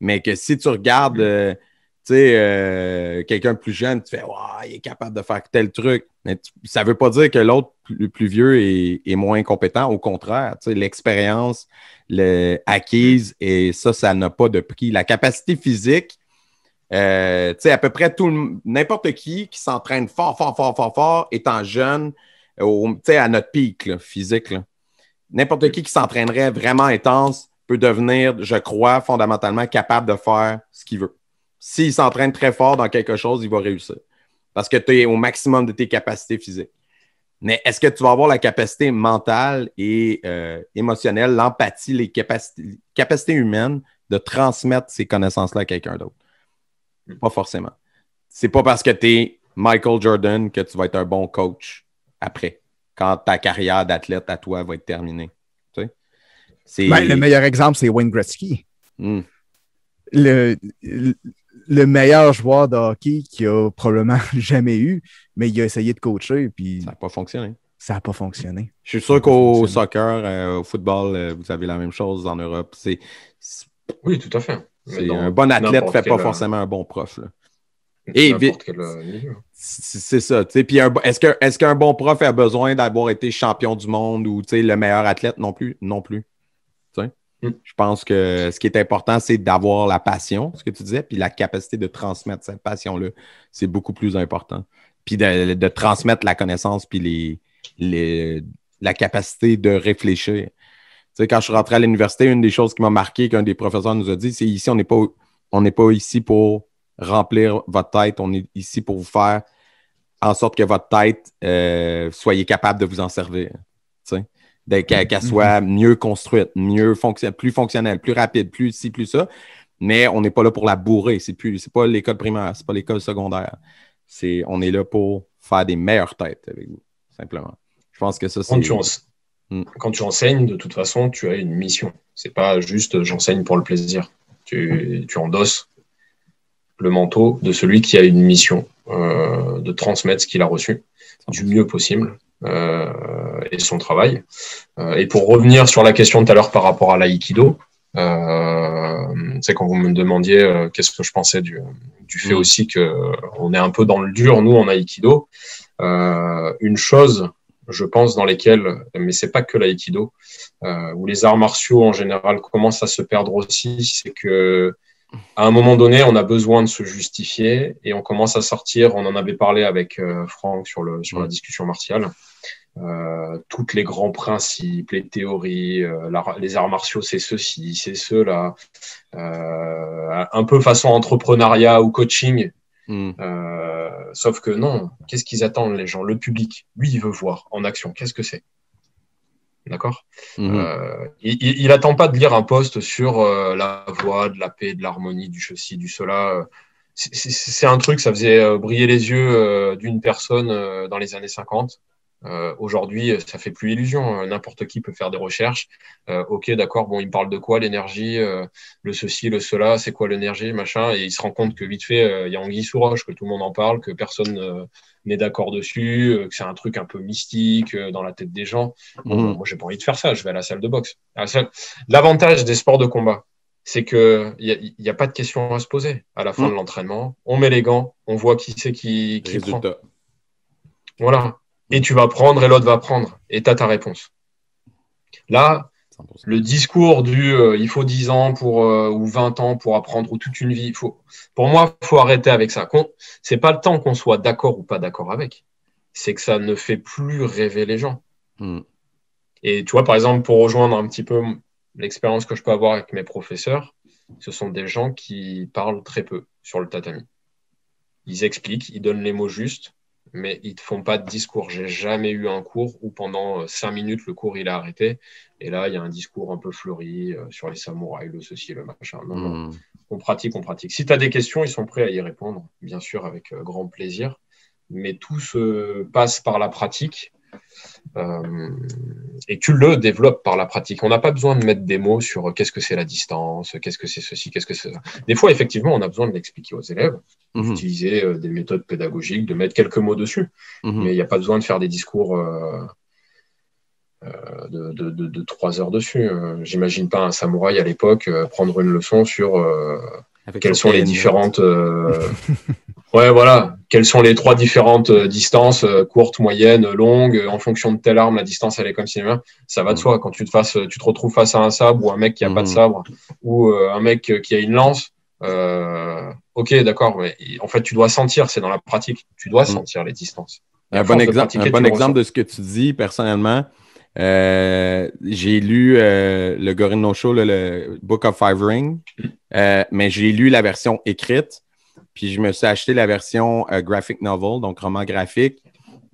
mais que si tu regardes... tu sais, quelqu'un de plus jeune, tu fais « il est capable de faire tel truc ». Mais ça ne veut pas dire que l'autre plus vieux est moins compétent. Au contraire, tu sais, l'expérience acquise, et ça n'a pas de prix. La capacité physique, tu sais, à peu près n'importe qui s'entraîne fort, étant jeune, tu sais, à notre pic là, physique. N'importe qui s'entraînerait vraiment intense peut devenir, je crois, fondamentalement capable de faire ce qu'il veut. S'il s'entraîne très fort dans quelque chose, il va réussir. Parce que tu es au maximum de tes capacités physiques. Mais est-ce que tu vas avoir la capacité mentale et émotionnelle, l'empathie, les capacités humaines de transmettre ces connaissances-là à quelqu'un d'autre. Pas forcément. C'est pas parce que tu es Michael Jordan que tu vas être un bon coach après, quand ta carrière d'athlète à toi va être terminée. Tu sais? Ben, le meilleur exemple, c'est Wayne Gretzky. Mm. Le meilleur joueur de hockey qu'il a probablement jamais eu, mais il a essayé de coacher, puis Ça n'a pas fonctionné. ça n'a pas fonctionné. Je suis sûr qu'au soccer, au football, vous avez la même chose en Europe. Oui, tout à fait. Mais Un bon athlète ne fait pas forcément un bon prof. Là. Et c'est ça. Puis est-ce qu'un bon prof a besoin d'avoir été champion du monde ou le meilleur athlète non plus? Non plus. Je pense que ce qui est important, c'est d'avoir la passion, ce que tu disais, puis la capacité de transmettre cette passion-là. C'est beaucoup plus important. Puis de transmettre la connaissance, puis la capacité de réfléchir. Tu sais, quand je suis rentré à l'université, une des choses qui m'a marqué, qu'un des professeurs nous a dit, c'est ici, on n'est pas ici pour remplir votre tête, on est ici pour vous faire en sorte que votre tête, soyez capable de vous en servir. Tu sais. Qu'elle soit mieux construite, plus fonctionnelle, plus rapide, plus ci, plus ça. Mais on n'est pas là pour la bourrer. C'est pas l'école primaire, c'est pas l'école secondaire. On est là pour faire des meilleures têtes avec vous, simplement. Je pense que ça, c'est... Quand tu enseignes, de toute façon, tu as une mission. C'est pas juste j'enseigne pour le plaisir. Tu endosses le manteau de celui qui a une mission de transmettre ce qu'il a reçu du mieux possible. Et son travail. Et pour revenir sur la question de tout à l'heure par rapport à l'aïkido, c'est quand vous me demandiez qu'est-ce que je pensais du fait aussi qu'on est un peu dans le dur, nous, en aïkido. Une chose, je pense, dans lesquelles, mais c'est pas que l'aïkido, où les arts martiaux en général commencent à se perdre aussi, c'est que à un moment donné, on a besoin de se justifier et on commence à sortir. On en avait parlé avec Franck sur la discussion martiale. Tous les grands principes, les théories, les arts martiaux, c'est ceci, c'est cela. Un peu façon entrepreneuriat ou coaching. Sauf que non, qu'est-ce qu'ils attendent les gens? Le public, lui, il veut voir en action. Qu'est-ce que c'est? D'accord. Il attend pas de lire un post sur la voie de la paix, de l'harmonie, du ceci, du cela. C'est un truc, ça faisait briller les yeux d'une personne dans les années 50. Aujourd'hui, ça fait plus illusion. N'importe qui peut faire des recherches. Ok, d'accord, bon, il me parle de quoi? L'énergie, le ceci, le cela, c'est quoi l'énergie, machin. Et il se rend compte que vite fait, il y a anguille sous roche, que tout le monde en parle, que personne n'est d'accord dessus, que c'est un truc un peu mystique dans la tête des gens. Bon, moi, j'ai pas envie de faire ça. Je vais à la salle de boxe. L'avantage des sports de combat, c'est que il y a pas de questions à se poser à la fin de l'entraînement. On met les gants, on voit qui c'est qui prend. Voilà. Et tu vas prendre et l'autre va prendre. Et tu as ta réponse. Là, 100%. Le discours il faut 10 ans ou 20 ans pour apprendre ou toute une vie. Pour moi, il faut arrêter avec ça. C'est pas le temps qu'on soit d'accord ou pas d'accord avec. C'est que ça ne fait plus rêver les gens. Et tu vois, par exemple, pour rejoindre un petit peu l'expérience que je peux avoir avec mes professeurs, ce sont des gens qui parlent très peu sur le tatami. Ils expliquent, ils donnent les mots justes, mais ils ne font pas de discours. J'ai jamais eu un cours où pendant 5 minutes, le cours il a arrêté. Et là, il y a un discours un peu fleuri sur les samouraïs, le ceci, le machin. Non. On pratique. Si tu as des questions, ils sont prêts à y répondre, bien sûr, avec grand plaisir. Mais tout se passe par la pratique. Et tu le développes par la pratique. On n'a pas besoin de mettre des mots sur qu'est-ce que c'est la distance, qu'est-ce que c'est ceci, qu'est-ce que c'est ça. Des fois, effectivement, on a besoin de l'expliquer aux élèves, d'utiliser des méthodes pédagogiques, de mettre quelques mots dessus. Mais il n'y a pas besoin de faire des discours de 3 heures dessus. J'imagine pas un samouraï à l'époque prendre une leçon sur quelles sont les différentes... Ouais, voilà. Quelles sont les 3 différentes distances, courtes, moyennes, longues, en fonction de telle arme, la distance, elle est comme cinéma. Ça va de soi. Quand tu te retrouves face à un sabre ou un mec qui a pas de sabre ou un mec qui a une lance, ok, d'accord, mais en fait, tu dois sentir, c'est dans la pratique. Tu dois sentir les distances. Un bon exemple de ce que tu dis, personnellement, j'ai lu le Gorin no Sho, le Book of Five Rings, mais j'ai lu la version écrite. Puis je me suis acheté la version graphic novel, donc roman graphique.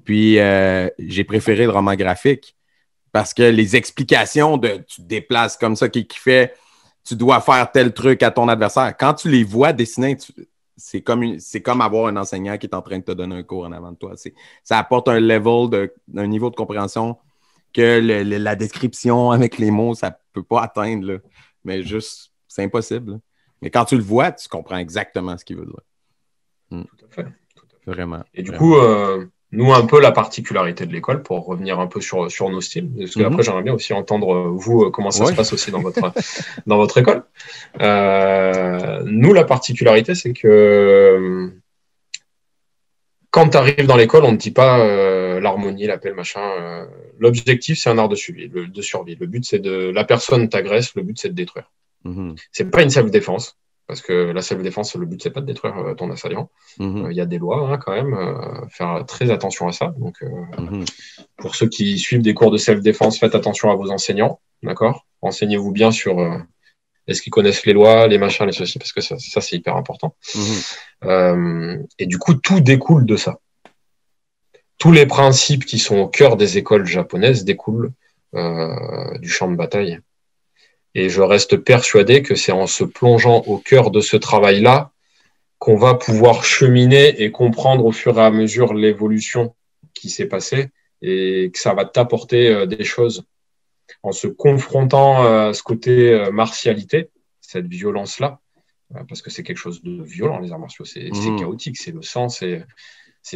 Puis j'ai préféré le roman graphique parce que les explications tu te déplaces comme ça qui fait tu dois faire tel truc à ton adversaire. Quand tu les vois dessiner, c'est comme avoir un enseignant qui est en train de te donner un cours en avant de toi. Ça apporte un niveau de compréhension que la description avec les mots, ça peut pas atteindre. Là. Mais juste, c'est impossible. Là. Mais quand tu le vois, tu comprends exactement ce qu'il veut dire. Tout à fait. Vraiment. Et du coup, nous, un peu la particularité de l'école, pour revenir un peu sur nos styles, parce que après, j'aimerais bien aussi entendre, vous, comment ça se passe aussi dans votre école. Nous, la particularité, c'est que quand tu arrives dans l'école, on ne dit pas l'harmonie, la paix, le machin. L'objectif, c'est un art de survie. Le but, c'est la personne t'agresse, le but, c'est de détruire. C'est pas une self-défense. Parce que la self-défense, le but, c'est pas de détruire ton assaillant. Il y a des lois, quand même. Faire très attention à ça. Donc, pour ceux qui suivent des cours de self-défense, faites attention à vos enseignants. D'accord ? Renseignez-vous bien sur est-ce qu'ils connaissent les lois, les machins, les ceci, parce que ça c'est hyper important. Et du coup, tout découle de ça. Tous les principes qui sont au cœur des écoles japonaises découlent du champ de bataille. Et je reste persuadé que c'est en se plongeant au cœur de ce travail-là qu'on va pouvoir cheminer et comprendre au fur et à mesure l'évolution qui s'est passée et que ça va t'apporter des choses. En se confrontant à ce côté martialité, cette violence-là, parce que c'est quelque chose de violent, les arts martiaux, c'est chaotique, c'est le sang, c'est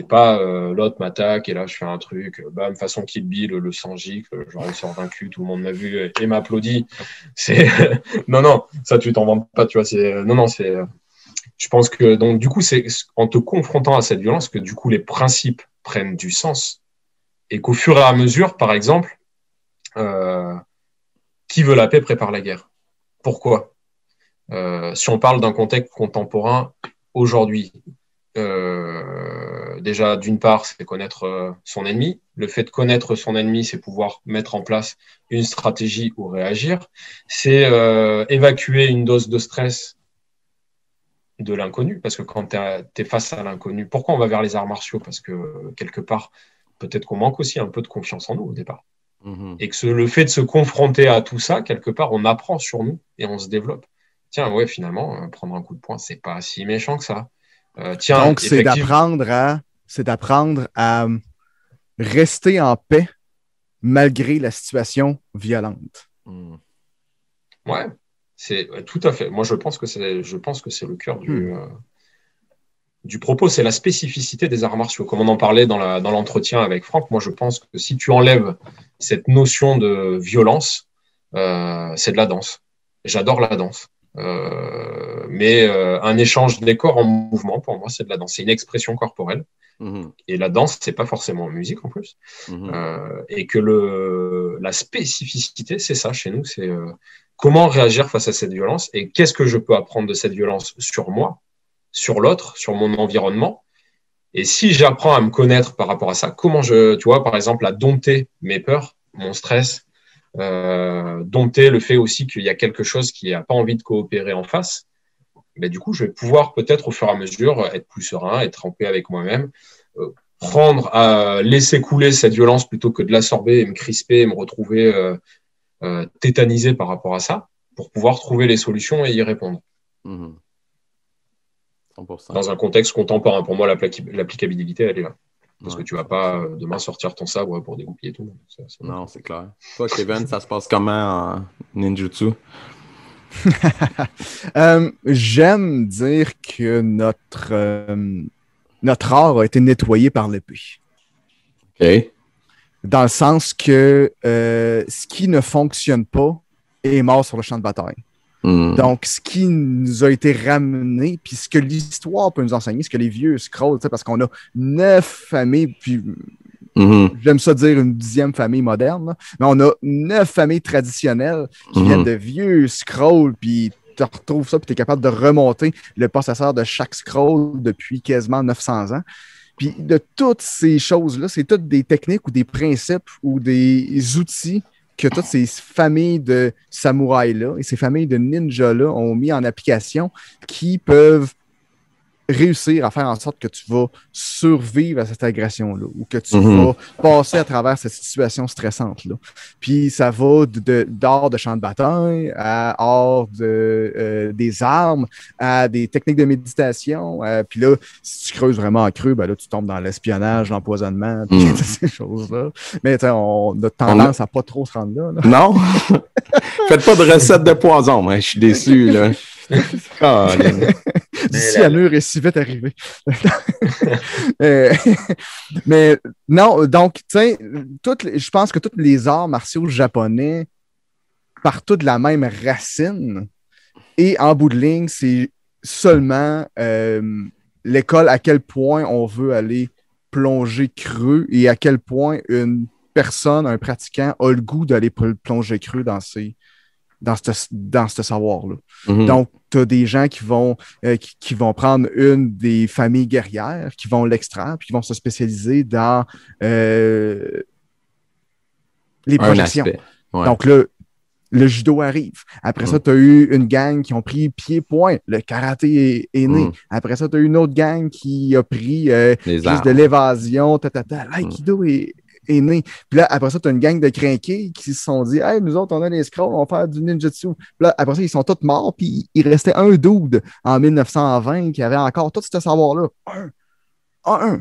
pas l'autre m'attaque et là je fais un truc, bam, façon Kill Bill, le sang gicle, je ressors vaincu, tout le monde m'a vu et m'applaudit. C'est non, ça tu t'en vends pas, tu vois, je pense que donc du coup c'est en te confrontant à cette violence que du coup les principes prennent du sens et qu'au fur et à mesure, par exemple, qui veut la paix prépare la guerre. Pourquoi ? Si on parle d'un contexte contemporain aujourd'hui, déjà, d'une part, c'est connaître son ennemi. Le fait de connaître son ennemi, c'est pouvoir mettre en place une stratégie ou réagir. C'est évacuer une dose de stress de l'inconnu, parce que quand tu es face à l'inconnu, pourquoi on va vers les arts martiaux ? Parce que quelque part, peut-être qu'on manque aussi un peu de confiance en nous au départ. Et que le fait de se confronter à tout ça, quelque part, on apprend sur nous et on se développe. Tiens, ouais, finalement, prendre un coup de poing, c'est pas si méchant que ça. Donc, c'est d'apprendre à rester en paix malgré la situation violente. Ouais, c'est tout à fait. Moi, je pense que c'est le cœur du propos. C'est la spécificité des arts martiaux. Comme on en parlait dans l'entretien avec Franck, moi, je pense que si tu enlèves cette notion de violence, c'est de la danse. J'adore la danse. Mais un échange des corps en mouvement, pour moi, c'est de la danse. C'est une expression corporelle. Et la danse, c'est pas forcément musique en plus. Et que la spécificité, c'est ça chez nous, c'est comment réagir face à cette violence et qu'est-ce que je peux apprendre de cette violence sur moi, sur l'autre, sur mon environnement. Et si j'apprends à me connaître par rapport à ça, comment tu vois, par exemple, à dompter mes peurs, mon stress, dompter le fait aussi qu'il y a quelque chose qui n'a pas envie de coopérer en face, mais du coup, je vais pouvoir peut-être au fur et à mesure être plus serein, être en paix avec moi-même, prendre à laisser couler cette violence plutôt que de l'absorber et me crisper et me retrouver tétanisé par rapport à ça, pour pouvoir trouver les solutions et y répondre. 100%. Dans un contexte contemporain, pour moi, l'applicabilité, elle est là. Parce que tu vas pas demain sortir ton sabre pour dégoupiller tout. Non, c'est clair. Toi, Kevin, ça se passe comment en ninjutsu? J'aime dire que notre art a été nettoyé par l'épée. OK. Dans le sens que ce qui ne fonctionne pas est mort sur le champ de bataille. Donc, ce qui nous a été ramené, puis ce que l'histoire peut nous enseigner, ce que les vieux scrolls, parce qu'on a 9 familles, puis j'aime ça dire une 10e famille moderne, là, mais on a 9 familles traditionnelles qui viennent de vieux scrolls, puis tu retrouves ça, puis tu es capable de remonter le possesseur de chaque scroll depuis quasiment 900 ans. Puis de toutes ces choses-là, c'est toutes des techniques ou des principes ou des outils que toutes ces familles de samouraïs-là et ces familles de ninjas-là ont mis en application qui peuvent réussir à faire en sorte que tu vas survivre à cette agression-là ou que tu vas passer à travers cette situation stressante-là. Puis ça va d'art de champ de bataille à art des armes, à des techniques de méditation. Puis là, si tu creuses vraiment en creux, ben là, tu tombes dans l'espionnage, l'empoisonnement, puis ces choses-là. Mais on a tendance à pas trop se rendre là. Non? Faites pas de recette de poison, hein, je suis déçu, là. D'ici à mur est si vite arrivé. Mais non, donc, tu sais, je pense que tous les arts martiaux japonais partent tous de la même racine. Et en bout de ligne, c'est seulement l'école à quel point on veut aller plonger creux et à quel point une personne, un pratiquant, a le goût d'aller plonger creux dans ce savoir-là. Donc, tu as des gens qui vont prendre une des familles guerrières, qui vont l'extraire, puis qui vont se spécialiser dans les projections. Ouais. Donc là, le judo arrive. Après ça, tu as eu une gang qui ont pris pied-point. Le karaté est né. Après ça, tu as eu une autre gang qui a pris plus de l'évasion. L'aïkido est né. Puis là, après ça, tu as une gang de crinqués qui se sont dit « Hey, nous autres, on a les scrolls, on va faire du ninjutsu. » Puis là, après ça, ils sont tous morts, puis il restait un dude en 1920 qui avait encore tout ce savoir-là. Un.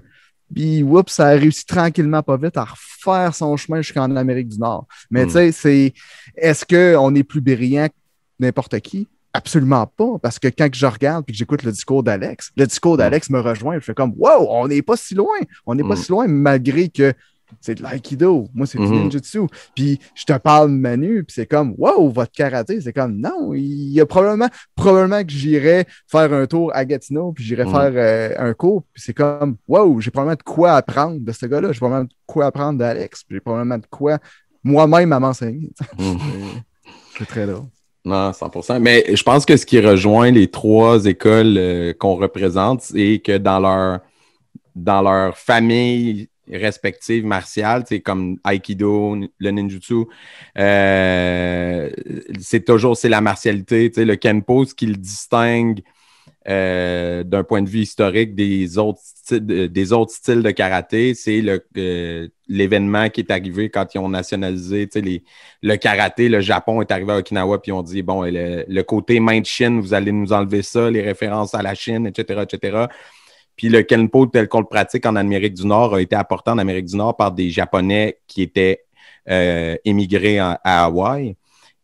Puis, oups, ça a réussi tranquillement, pas vite, à refaire son chemin jusqu'en Amérique du Nord. Mais tu sais, est-ce qu'on est plus brillant que n'importe qui? Absolument pas, parce que quand je regarde et que j'écoute le discours d'Alex me rejoint, je fais comme « Wow, on n'est pas si loin! On n'est pas si loin, malgré que c'est de l'aïkido. Moi, c'est du ninjutsu. » Puis je te parle de Manu, puis c'est comme « Wow, votre karaté! » C'est comme « Non, il y a probablement que j'irais faire un tour à Gatineau, puis j'irais faire un cours. » Puis c'est comme « Wow, j'ai probablement de quoi apprendre de ce gars-là. J'ai probablement de quoi apprendre d'Alex. Puis j'ai probablement de quoi moi-même à m'enseigner. » C'est très drôle. Non, 100%. Mais je pense que ce qui rejoint les trois écoles qu'on représente, c'est que dans leur famille respectives martiales, c'est comme Aikido, le ninjutsu, c'est la martialité, le Kenpo, ce qui le distingue d'un point de vue historique des autres styles de karaté, c'est l'événement qui est arrivé quand ils ont nationalisé le karaté. Le Japon est arrivé à Okinawa puis ils ont dit bon, le côté main de Chine, vous allez nous enlever ça, les références à la Chine, etc., etc. Puis le Kenpo, tel qu'on le pratique en Amérique du Nord, a été apporté en Amérique du Nord par des Japonais qui étaient émigrés à Hawaï.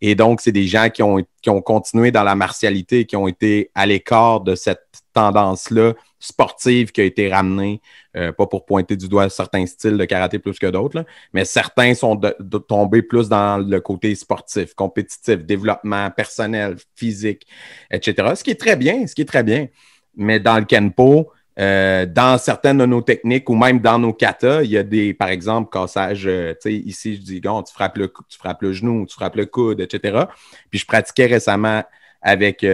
Et donc, c'est des gens qui ont continué dans la martialité, qui ont été à l'écart de cette tendance-là sportive qui a été ramenée, pas pour pointer du doigt certains styles de karaté plus que d'autres, là, mais certains sont tombés plus dans le côté sportif, compétitif, développement personnel, physique, etc. Ce qui est très bien. Mais dans le Kenpo, dans certaines de nos techniques ou même dans nos katas, il y a des, par exemple, cassages, ici, je dis, tu frappes le genou, tu frappes le coude, etc. Puis je pratiquais récemment avec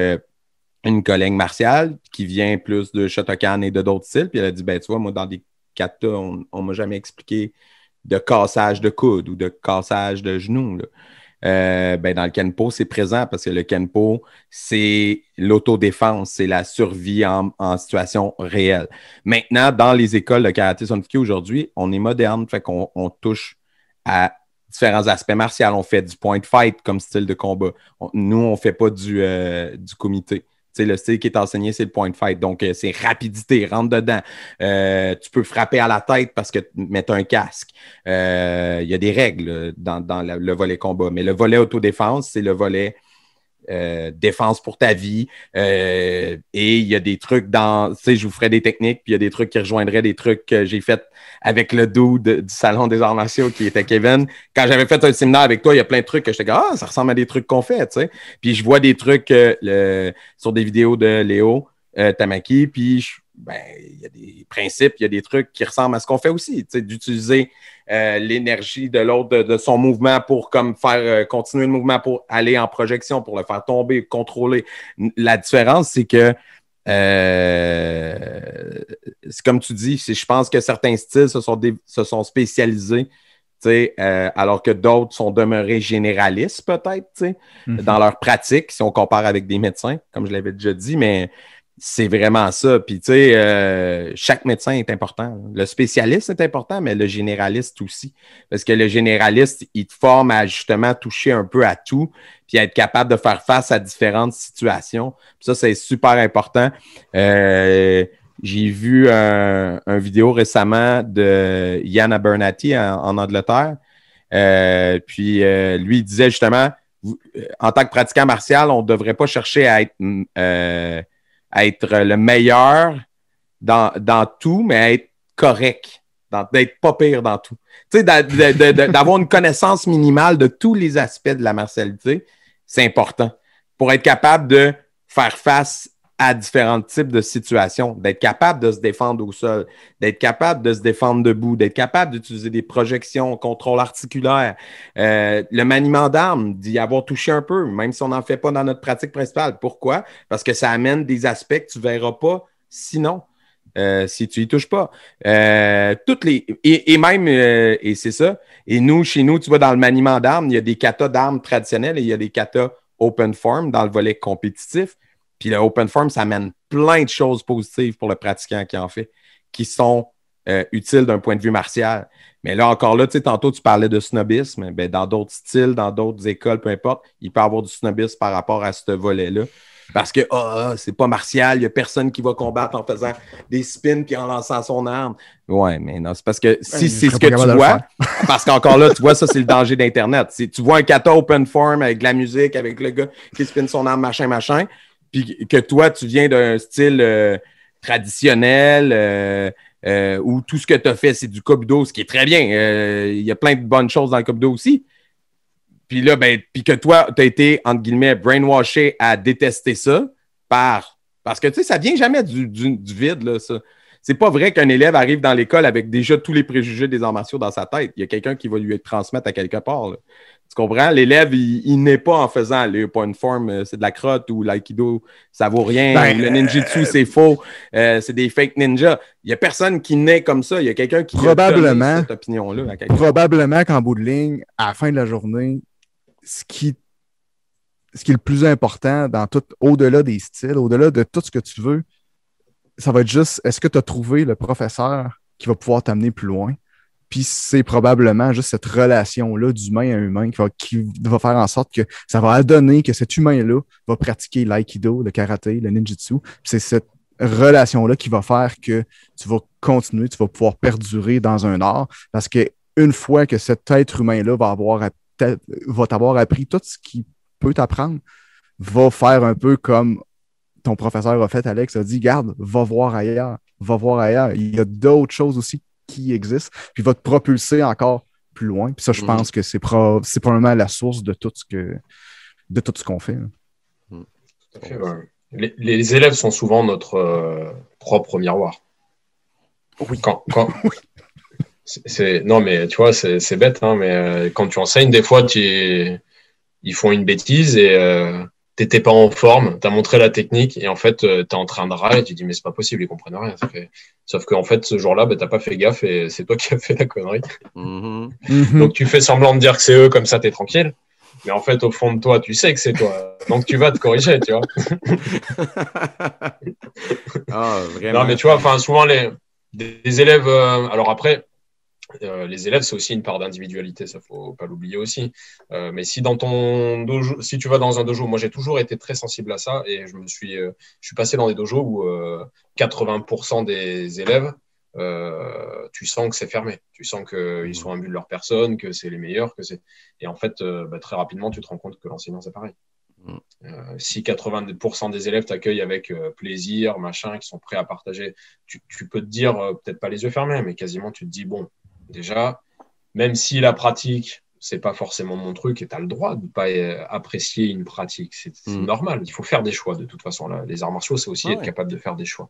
une collègue martiale qui vient plus de Shotokan et de d'autres styles. Puis elle a dit, tu vois, moi, dans des katas, on m'a jamais expliqué de cassage de coude ou de cassage de genou, là. Dans le Kenpo, c'est présent parce que le Kenpo, c'est l'autodéfense, c'est la survie en situation réelle. Maintenant, dans les écoles de karaté Sonfuki aujourd'hui, on est moderne, fait qu'on touche à différents aspects martiaux. On fait du point fight comme style de combat. Nous, on ne fait pas du comité. Le style qui est enseigné, c'est le point fight. Donc, c'est rapidité, rentre dedans. Tu peux frapper à la tête parce que mettre un casque. Il y a des règles dans le volet combat. Mais le volet autodéfense, c'est le volet défense pour ta vie. Et il y a des trucs je vous ferai des techniques, puis il y a des trucs qui rejoindraient des trucs que j'ai fait avec le dude du Salon des arts martiaux qui était Kevin. Quand j'avais fait un séminaire avec toi, il y a plein de trucs que j'étais comme, ça ressemble à des trucs qu'on fait, tu sais. Puis je vois des trucs sur des vidéos de Léo Tamaki, puis il y a des principes, il y a des trucs qui ressemblent à ce qu'on fait aussi, tu sais, d'utiliser l'énergie de l'autre, de son mouvement pour comme faire continuer le mouvement pour aller en projection, pour le faire tomber, contrôler. La différence, c'est que c'est comme tu dis, je pense que certains styles se sont spécialisés, alors que d'autres sont demeurés généralistes peut-être, dans leur pratique, si on compare avec des médecins, comme je l'avais déjà dit, mais C'est vraiment ça. Puis, tu sais, chaque médecin est important. Le spécialiste est important, mais le généraliste aussi. Parce que le généraliste, il te forme à justement toucher un peu à tout, puis à être capable de faire face à différentes situations. Puis ça, c'est super important. J'ai vu un vidéo récemment de Ian Abernathy en Angleterre. Puis, lui, il disait justement, en tant que pratiquant martial, on ne devrait pas chercher à être le meilleur dans tout, mais à être correct, d'être pas pire dans tout. Tu sais, d'avoir une connaissance minimale de tous les aspects de la martialité, c'est important pour être capable de faire face à différents types de situations, d'être capable de se défendre au sol, d'être capable de se défendre debout, d'être capable d'utiliser des projections, contrôle articulaire, le maniement d'armes, d'y avoir touché un peu, même si on n'en fait pas dans notre pratique principale. Pourquoi? Parce que ça amène des aspects que tu ne verras pas sinon, si tu y touches pas. Et c'est ça. Et nous, chez nous, tu vois, dans le maniement d'armes, il y a des katas d'armes traditionnelles et il y a des katas open form dans le volet compétitif. Puis le open form, ça amène plein de choses positives pour le pratiquant qui en fait, qui sont utiles d'un point de vue martial. Mais là, encore là, tu sais, tantôt, tu parlais de snobisme. Ben, dans d'autres styles, dans d'autres écoles, peu importe, il peut y avoir du snobisme par rapport à ce volet-là. Parce que c'est pas martial, il n'y a personne qui va combattre en faisant des spins puis en lançant son arme. Ouais, mais non, c'est parce que si c'est ce que tu vois, parce qu'encore là, tu vois, ça, c'est le danger d'Internet. Tu vois un kata open form avec de la musique, avec le gars qui spin son arme, machin, puis que toi, tu viens d'un style traditionnel où tout ce que tu as fait, c'est du Kobudo, ce qui est très bien. Il y a plein de bonnes choses dans le Kobudo aussi. Puis là, puis que toi, tu as été, entre guillemets, brainwashé à détester ça parce que, tu sais, ça vient jamais du vide, là, ça. C'est pas vrai qu'un élève arrive dans l'école avec déjà tous les préjugés des arts martiaux dans sa tête. Il y a quelqu'un qui va lui transmettre à quelque part, là. Tu comprends? L'élève, il n'est pas en faisant le point form, c'est de la crotte ou l'aïkido, ça vaut rien. Ou le ninjutsu, c'est faux. C'est des fake ninjas. Il n'y a personne qui naît comme ça. Il y a quelqu'un qui a donné cette opinion-là à quelqu'un. Probablement qu'en bout de ligne, à la fin de la journée, ce qui est le plus important dans tout, au-delà des styles, au-delà de tout ce que tu veux, ça va être juste, est-ce que tu as trouvé le professeur qui va pouvoir t'amener plus loin? Puis c'est probablement juste cette relation-là d'humain à humain qui va faire en sorte que ça va donner que cet humain-là va pratiquer l'aïkido, le karaté, le ninjutsu. Puis c'est cette relation-là qui va faire que tu vas continuer, tu vas pouvoir perdurer dans un art. Parce que une fois que cet être humain-là va t'avoir appris tout ce qu'il peut t'apprendre, va faire un peu comme ton professeur a fait, Alex, a dit, garde, va voir ailleurs. Il y a d'autres choses aussi qui existent, puis va te propulser encore plus loin. Puis ça, je pense que c'est probablement la source de tout ce qu'on fait. Tout à fait, ouais. Les élèves sont souvent notre propre miroir. Oui. Non, mais tu vois, c'est bête, hein, mais quand tu enseignes, des fois, ils font une bêtise et t'étais pas en forme, t'as montré la technique et en fait, t'es en train de râler et tu dis, mais c'est pas possible, ils comprennent rien. Sauf qu'en fait, ce jour-là, t'as pas fait gaffe et c'est toi qui as fait la connerie. Donc, tu fais semblant de dire que c'est eux, comme ça, t'es tranquille. Mais en fait, au fond de toi, tu sais que c'est toi. Donc, tu vas te corriger, tu vois. Vraiment. Non, mais tu vois, souvent, des élèves... alors après... les élèves, c'est aussi une part d'individualité, ça faut pas l'oublier aussi. Mais si dans ton dojo, si tu vas dans un dojo, moi j'ai toujours été très sensible à ça et je suis passé dans des dojos où 80% des élèves, tu sens que c'est fermé, tu sens qu'ils sont imbus de leur personne, que c'est les meilleurs, et en fait très rapidement tu te rends compte que l'enseignant c'est pareil. Si 80% des élèves t'accueillent avec plaisir, machin, qui sont prêts à partager, tu peux te dire, peut-être pas les yeux fermés, mais quasiment tu te dis bon. Déjà, même si la pratique, c'est pas forcément mon truc et tu as le droit de ne pas apprécier une pratique, c'est normal. Il faut faire des choix de toute façon. Là. Les arts martiaux, c'est aussi être capable de faire des choix.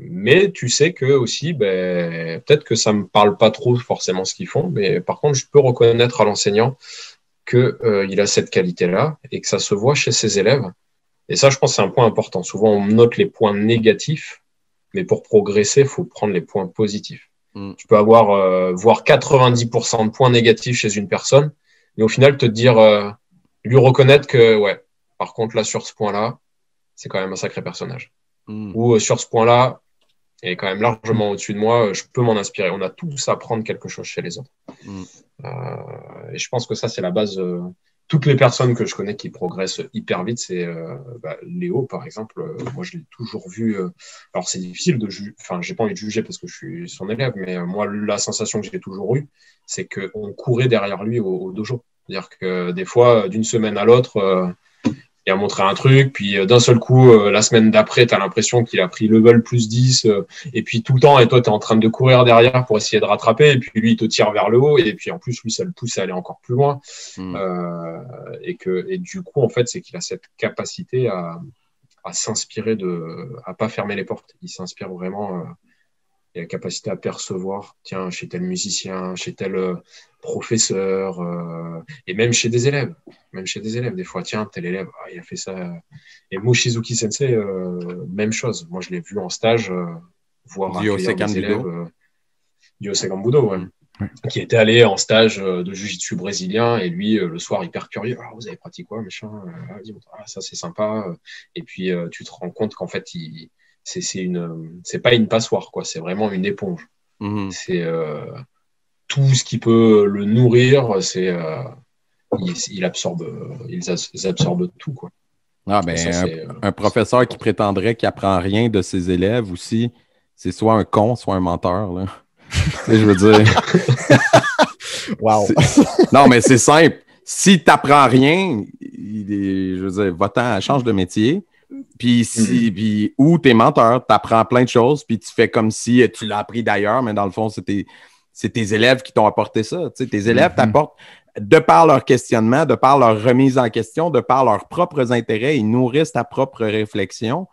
Mais tu sais que aussi, peut-être que ça me parle pas trop forcément ce qu'ils font, mais par contre, je peux reconnaître à l'enseignant qu'il a cette qualité-là et que ça se voit chez ses élèves. Et ça, je pense que c'est un point important. Souvent, on note les points négatifs, mais pour progresser, il faut prendre les points positifs. Tu peux avoir voire 90% de points négatifs chez une personne, mais au final te dire, lui reconnaître que par contre là sur ce point-là, c'est quand même un sacré personnage. Ou sur ce point-là, il est quand même largement au-dessus de moi, je peux m'en inspirer. On a tous à apprendre quelque chose chez les autres. Et je pense que ça, c'est la base. Toutes les personnes que je connais qui progressent hyper vite, c'est Léo, par exemple. Moi, je l'ai toujours vu. Alors, c'est difficile de juger. Enfin, j'ai pas envie de juger parce que je suis son élève, mais moi, la sensation que j'ai toujours eue, c'est qu'on courait derrière lui au dojo. C'est-à-dire que des fois, d'une semaine à l'autre, il a montré un truc, puis d'un seul coup, la semaine d'après, tu as l'impression qu'il a pris level plus 10, et puis tout le temps, et toi, tu es en train de courir derrière pour essayer de rattraper, et puis lui, il te tire vers le haut, et puis en plus, lui, ça le pousse à aller encore plus loin. Et du coup, en fait, c'est qu'il a cette capacité à s'inspirer à pas fermer les portes. Il s'inspire vraiment, il a la capacité à percevoir, tiens, chez tel musicien, chez tel professeur, et même chez des élèves. Même chez des élèves, des fois, tiens, tel élève, il a fait ça. Et Mochizuki Sensei, même chose. Moi, je l'ai vu en stage, voir accueillir des élèves du Osegan Budo, qui était allé en stage de Jiu-Jitsu brésilien, et lui, le soir, hyper curieux. Ah, vous avez pratiqué quoi, machin, ça, c'est sympa. Et puis, tu te rends compte qu'en fait, c'est pas une passoire, quoi. C'est vraiment une éponge. C'est tout ce qui peut le nourrir, ils absorbent tout, quoi. Ah ben, ça, un professeur qui prétendrait qu'il apprend rien de ses élèves aussi, c'est soit un con, soit un menteur, là. Je veux dire. Wow. Non, mais c'est simple. Si tu n'apprends rien, je veux dire, va-t'en, change de métier. Puis ou t'es menteur, t'apprends plein de choses, puis tu fais comme si tu l'as appris d'ailleurs, mais dans le fond, c'est tes élèves qui t'ont apporté ça. Tu sais, tes élèves t'apportent, de par leur questionnement, de par leur remise en question, de par leurs propres intérêts, ils nourrissent ta propre réflexion.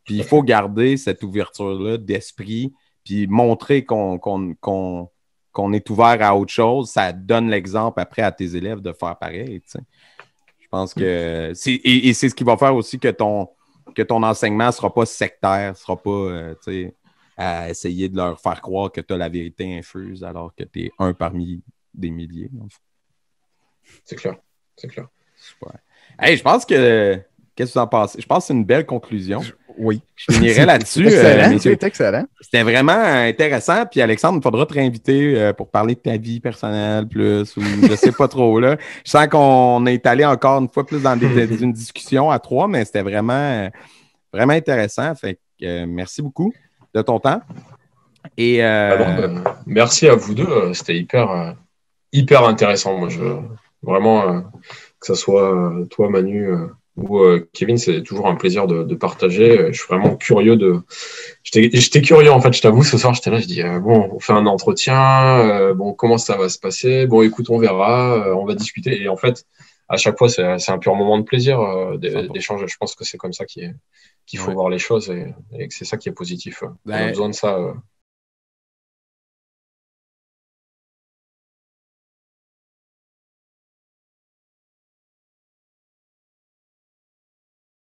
Puis il faut garder cette ouverture-là d'esprit, puis montrer qu'on est ouvert à autre chose. Ça donne l'exemple après à tes élèves de faire pareil. Tu sais. Je pense que c'est ce qui va faire aussi que ton enseignement ne sera pas sectaire, ne sera pas à essayer de leur faire croire que tu as la vérité infuse alors que tu es un parmi des milliers. C'est clair. Super. Hey, je pense que... Qu'est-ce que vous en pensez? Je pense que c'est une belle conclusion. Oui. Je finirai là-dessus. C'est excellent. C'était vraiment intéressant. Puis Alexandre, il faudra te réinviter pour parler de ta vie personnelle plus ou je sais pas trop là. Je sens qu'on est allé encore une fois plus dans une discussion à trois, mais c'était vraiment, vraiment intéressant. Fait que merci beaucoup de ton temps. Et merci à vous deux. C'était hyper intéressant. Moi, vraiment que ce soit toi, Manu. Ou Kevin, c'est toujours un plaisir de partager. Je suis vraiment curieux J'étais curieux, en fait, je t'avoue, ce soir, j'étais là, je dis, bon, on fait un entretien, bon, comment ça va se passer? Bon, écoute, on verra, on va discuter. Et en fait, à chaque fois, c'est un pur moment de plaisir d'échanger. Je pense que c'est comme ça qu'il faut voir les choses et que c'est ça qui est positif. On a besoin de ça